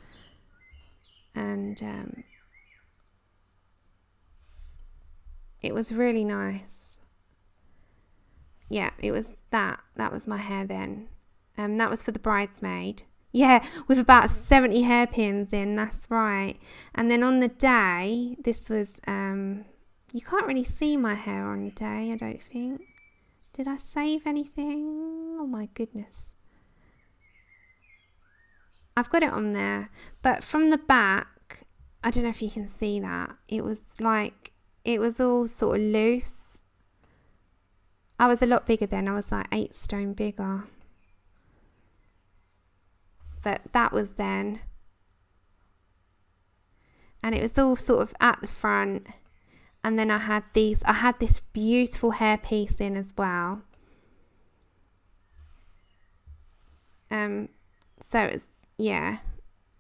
[SPEAKER 1] and it was really nice. Yeah, it was that was my hair then. That was for the bridesmaid. Yeah, with about 70 hairpins in, that's right. And then on the day, this was, you can't really see my hair on the day, I don't think. Did I save anything? Oh my goodness. I've got it on there. But from the back, I don't know if you can see that. It was like, it was all sort of loose. I was a lot bigger then. I was like 8 stone bigger. But that was then, and it was all sort of at the front, and then I had this beautiful hair piece in as well. So it's, yeah,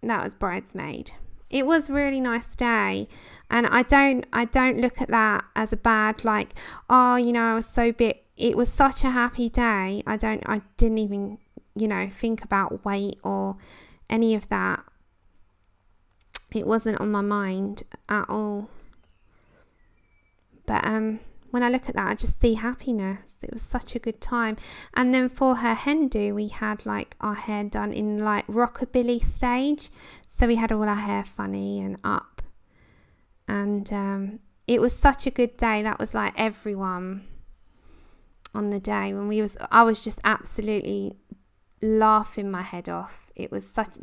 [SPEAKER 1] that was bridesmaid. It was a really nice day, and I don't look at that as a bad, like, oh, you know, I was so big. It was such a happy day. I didn't even, you know, think about weight or any of that. It wasn't on my mind at all. But when I look at that, I just see happiness. It was such a good time. And then for her hen do, we had like our hair done in like rockabilly stage. So we had all our hair funny and up. And it was such a good day. That was like everyone on the day when I was just absolutely laughing my head off. It was such,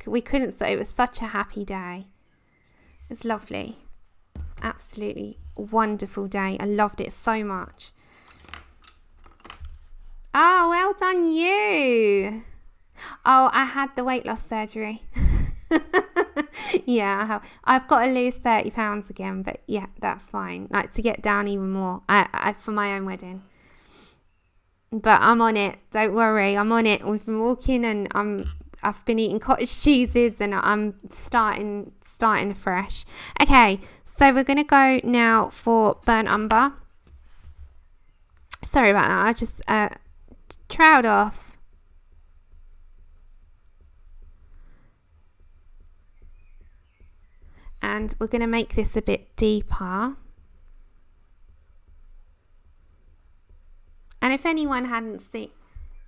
[SPEAKER 1] we couldn't say, it was such a happy day. It was lovely. Absolutely wonderful day. I loved it so much. Oh, well done you. Oh, I had the weight loss surgery. Yeah, I have. I've got to lose 30 pounds again, but yeah, that's fine. Like to get down even more for my own wedding. But I'm on it. Don't worry, I'm on it. We've been walking, and I've been eating cottage cheeses, and I'm starting fresh. Okay, so we're gonna go now for burnt umber. Sorry about that. I just trailed off. And we're gonna make this a bit deeper. And if anyone hadn't seen,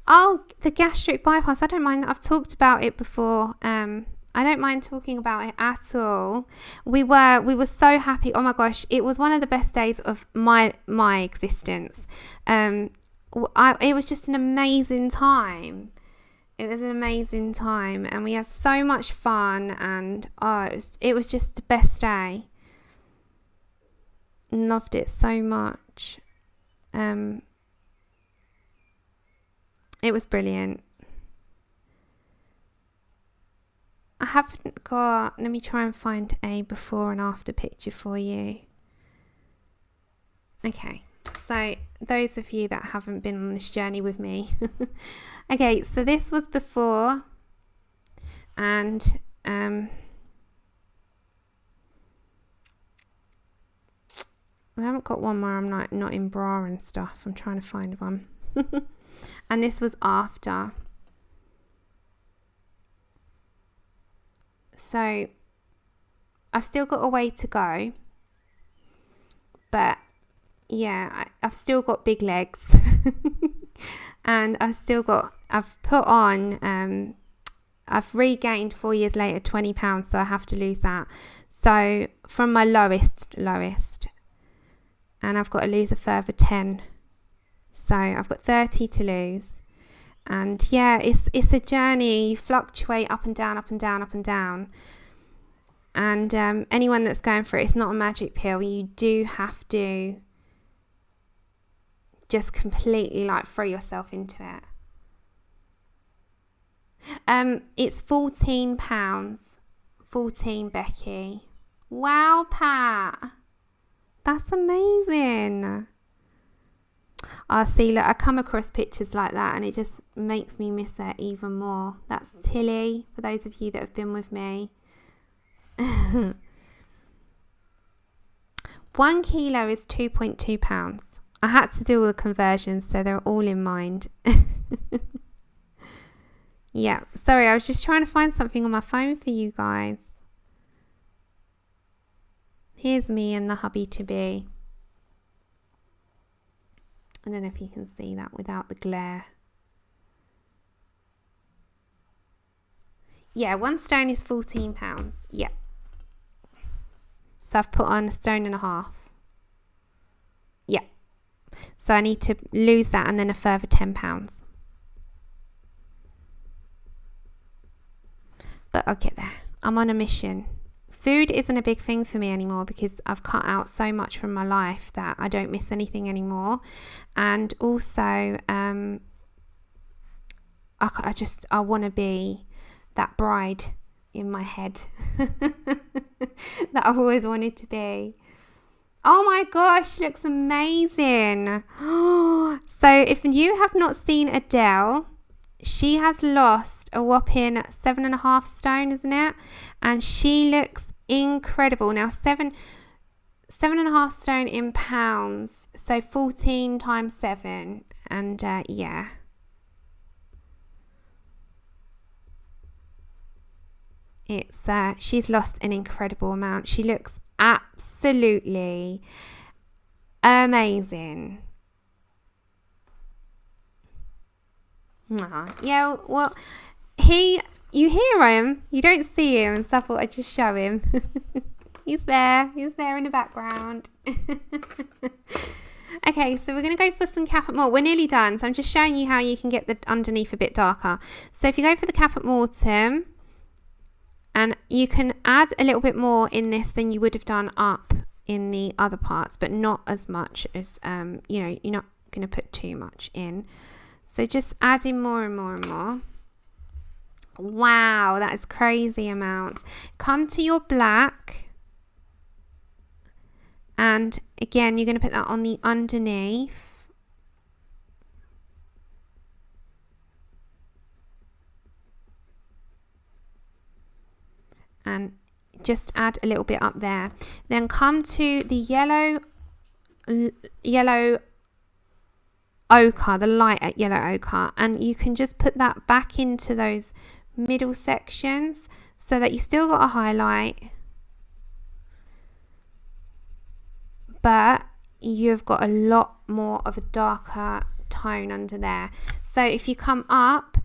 [SPEAKER 1] oh, the gastric bypass, I don't mind. I've talked about it before. I don't mind talking about it at all. We were so happy. Oh my gosh, it was one of the best days of my existence. It was just an amazing time. It was an amazing time, and we had so much fun, and it was just the best day. Loved it so much. It was brilliant. I haven't got, let me try and find a before and after picture for you. Okay, so those of you that haven't been on this journey with me. Okay, so this was before, and I haven't got one where I'm not in bra and stuff. I'm trying to find one. And this was after. So I've still got a way to go, but yeah, I've still got big legs. And I've put on, I've regained 4 years later 20 pounds, so I have to lose that. So from my lowest, and I've got to lose a further 10. So I've got 30 to lose. And yeah, it's a journey. You fluctuate up and down, up and down, up and down. And anyone that's going for it, it's not a magic pill. You do have to just completely like throw yourself into it. It's £14. 14, Becky. Wow, Pat. That's amazing. I see, look, I come across pictures like that and it just makes me miss it even more. That's Tilly, for those of you that have been with me. 1 kilo is £2.2. I had to do all the conversions, so they're all in mind. Yeah, sorry, I was just trying to find something on my phone for you guys. Here's me and the hubby-to-be. I don't know if you can see that without the glare. Yeah, 1 stone is £14. Yeah. So I've put on 1.5 stones. Yeah. So I need to lose that and then a further £10. But I'll get there. I'm on a mission. Food isn't a big thing for me anymore because I've cut out so much from my life that I don't miss anything anymore. And also, I want to be that bride in my head that I've always wanted to be. Oh my gosh, she looks amazing. So if you have not seen Adele, she has lost a whopping 7.5 stone, isn't it? And she looks incredible. Now 7.5 stone in pounds, so 14 times 7, and yeah. It's she's lost an incredible amount. She looks absolutely amazing. Yeah, well, you hear him, you don't see him, so I thought I'd just show him. He's there in the background. Okay, so we're going to go for some cap at mortem. We're nearly done, so I'm just showing you how you can get the underneath a bit darker. So if you go for the cap at mortem, and you can add a little bit more in this than you would have done up in the other parts, but not as much as, you know, you're not going to put too much in. So just adding more and more and more. Wow, that is crazy amounts. Come to your black. And again, you're going to put that on the underneath. And just add a little bit up there. Then come to the yellow ochre, the light yellow ochre, and you can just put that back into those middle sections so that you still got a highlight, but you've got a lot more of a darker tone under there. So if you come up,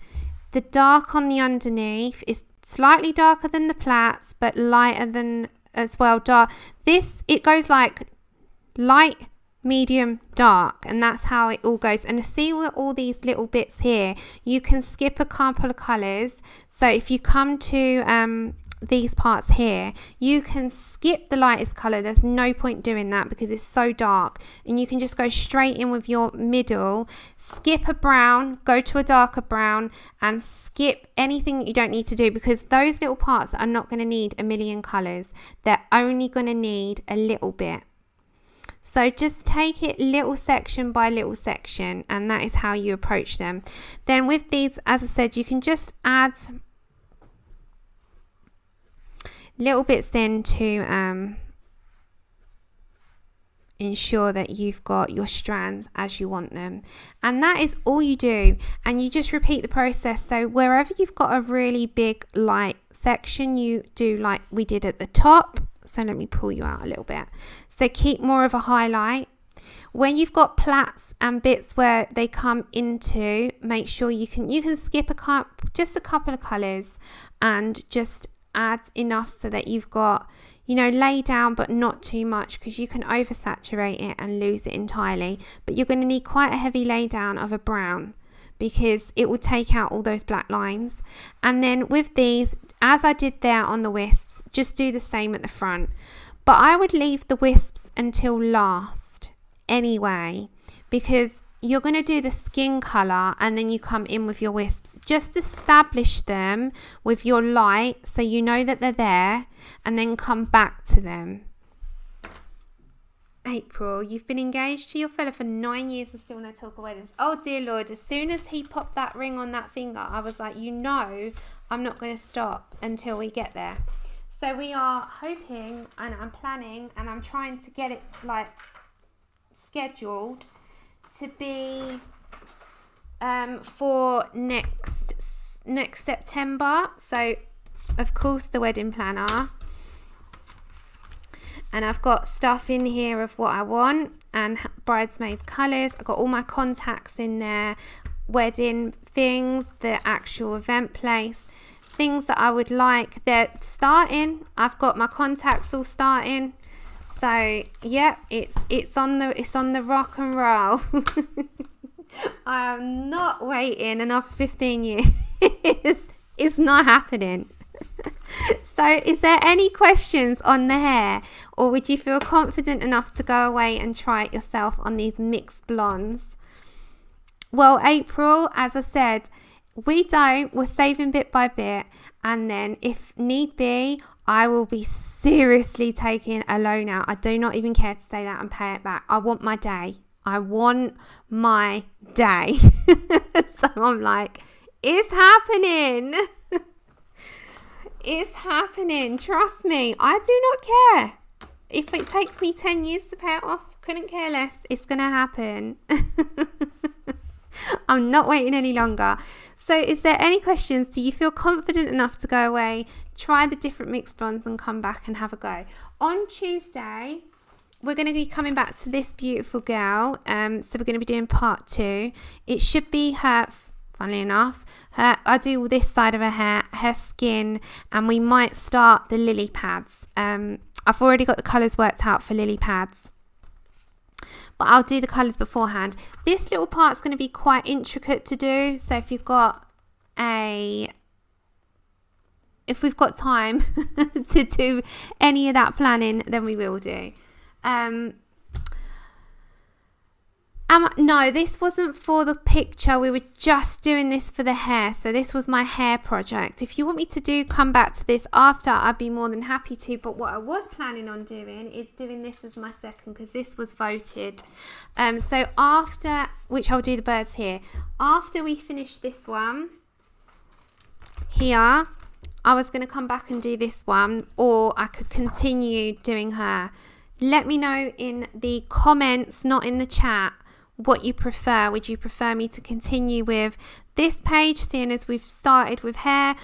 [SPEAKER 1] the dark on the underneath is slightly darker than the plaits, but lighter than as well dark. This, it goes like light, medium, dark, and that's how it all goes. And see with all these little bits here, you can skip a couple of colors. So if you come to these parts here, you can skip the lightest color. There's no point doing that because it's so dark, and you can just go straight in with your middle, skip a brown, go to a darker brown, and skip anything that you don't need to do, because those little parts are not going to need a million colors. They're only going to need a little bit. So just take it little section by little section, and that is how you approach them. Then with these, as I said, you can just add little bits in to ensure that you've got your strands as you want them, and that is all you do. And you just repeat the process. So wherever you've got a really big light section, you do like we did at the top. So let me pull you out a little bit. So keep more of a highlight. When you've got plaits and bits where they come into, make sure you can skip just a couple of colors and just add enough so that you've got, you know, lay down but not too much, because you can oversaturate it and lose it entirely. But you're going to need quite a heavy lay down of a brown, because it will take out all those black lines. And then with these, as I did there on the wisps, just do the same at the front. But I would leave the wisps until last anyway, because you're going to do the skin colour and then you come in with your wisps. Just establish them with your light so you know that they're there, and then come back to them. April, you've been engaged to your fella for 9 years and still no talk of weddings. Oh dear Lord, as soon as he popped that ring on that finger, I was like, you know, I'm not going to stop until we get there. So we are hoping, and I'm planning, and I'm trying to get it like scheduled to be for next September. So of course the wedding planner, and I've got stuff in here of what I want and bridesmaids colours. I've got all my contacts in there, wedding things, the actual event place, things that I would like. They're starting. I've got my contacts all starting. So yeah, it's on the rock and roll. I am not waiting another 15 years. It's not happening. So is there any questions on the hair, or would you feel confident enough to go away and try it yourself on these mixed blondes? Well, April, as I said, we're saving bit by bit, and then if need be, I will be seriously taking a loan out. I do not even care to say that and pay it back. I want my day. I want my day. So I'm like, it's happening. It's happening. Trust me. I do not care. If it takes me 10 years to pay it off, couldn't care less. It's going to happen. I'm not waiting any longer. So is there any questions? Do you feel confident enough to go away, try the different mixed blondes and come back and have a go? On Tuesday, we're going to be coming back to this beautiful girl. So we're going to be doing part 2. It should be her, funnily enough, I do this side of her hair, her skin, and we might start the lily pads. I've already got the colours worked out for lily pads, but I'll do the colours beforehand. This little part's going to be quite intricate to do, so if we've got time to do any of that planning, then we will do. No, this wasn't for the picture. We were just doing this for the hair. So this was my hair project. If you want me to come back to this after, I'd be more than happy to. But what I was planning on doing is doing this as my second, because this was voted. So after, which I'll do the birds here. After we finish this one here, I was going to come back and do this one, or I could continue doing her. Let me know in the comments, not in the chat, what you prefer. Would you prefer me to continue with this page, seeing as we've started with hair?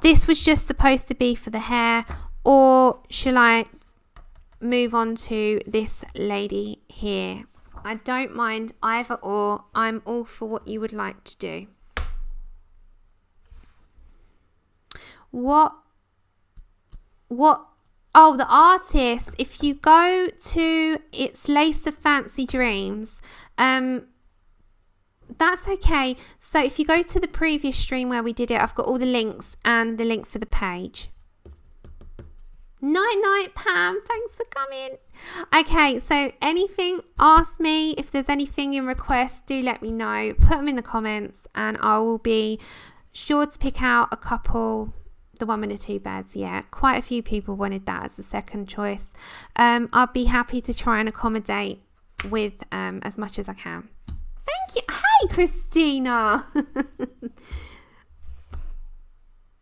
[SPEAKER 1] This was just supposed to be for the hair, or shall I move on to this lady here? I don't mind either or. I'm all for what you would like to do. What? Oh, the artist. If you go to It's Lace of Fancy Dreams, that's okay. So if you go to the previous stream where we did it, I've got all the links and the link for the page. Night, Pam. Thanks for coming. Okay, so anything, ask me. If there's anything in request, do let me know. Put them in the comments and I will be sure to pick out a couple. The one with the 2 beds, yeah. Quite a few people wanted that as a second choice. I'll be happy to try and accommodate with as much as I can. Thank you. Hey, Christina.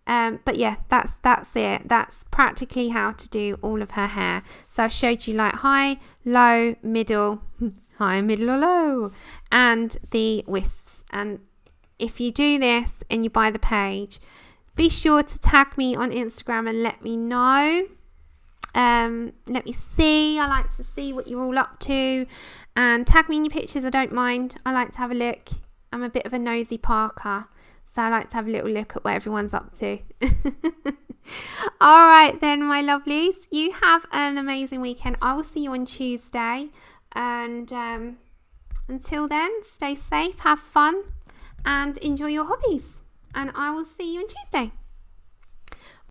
[SPEAKER 1] But yeah, that's it. That's practically how to do all of her hair. So I've showed you like high, low, middle, high, middle or low, and the wisps. And if you do this and you buy the page, be sure to tag me on Instagram and let me know. Let me see. I like to see what you're all up to. And tag me in your pictures. I don't mind. I like to have a look. I'm a bit of a nosy Parker. So I like to have a little look at what everyone's up to. All right then, my lovelies. You have an amazing weekend. I will see you on Tuesday. And until then, stay safe, have fun, and enjoy your hobbies. And I will see you on Tuesday.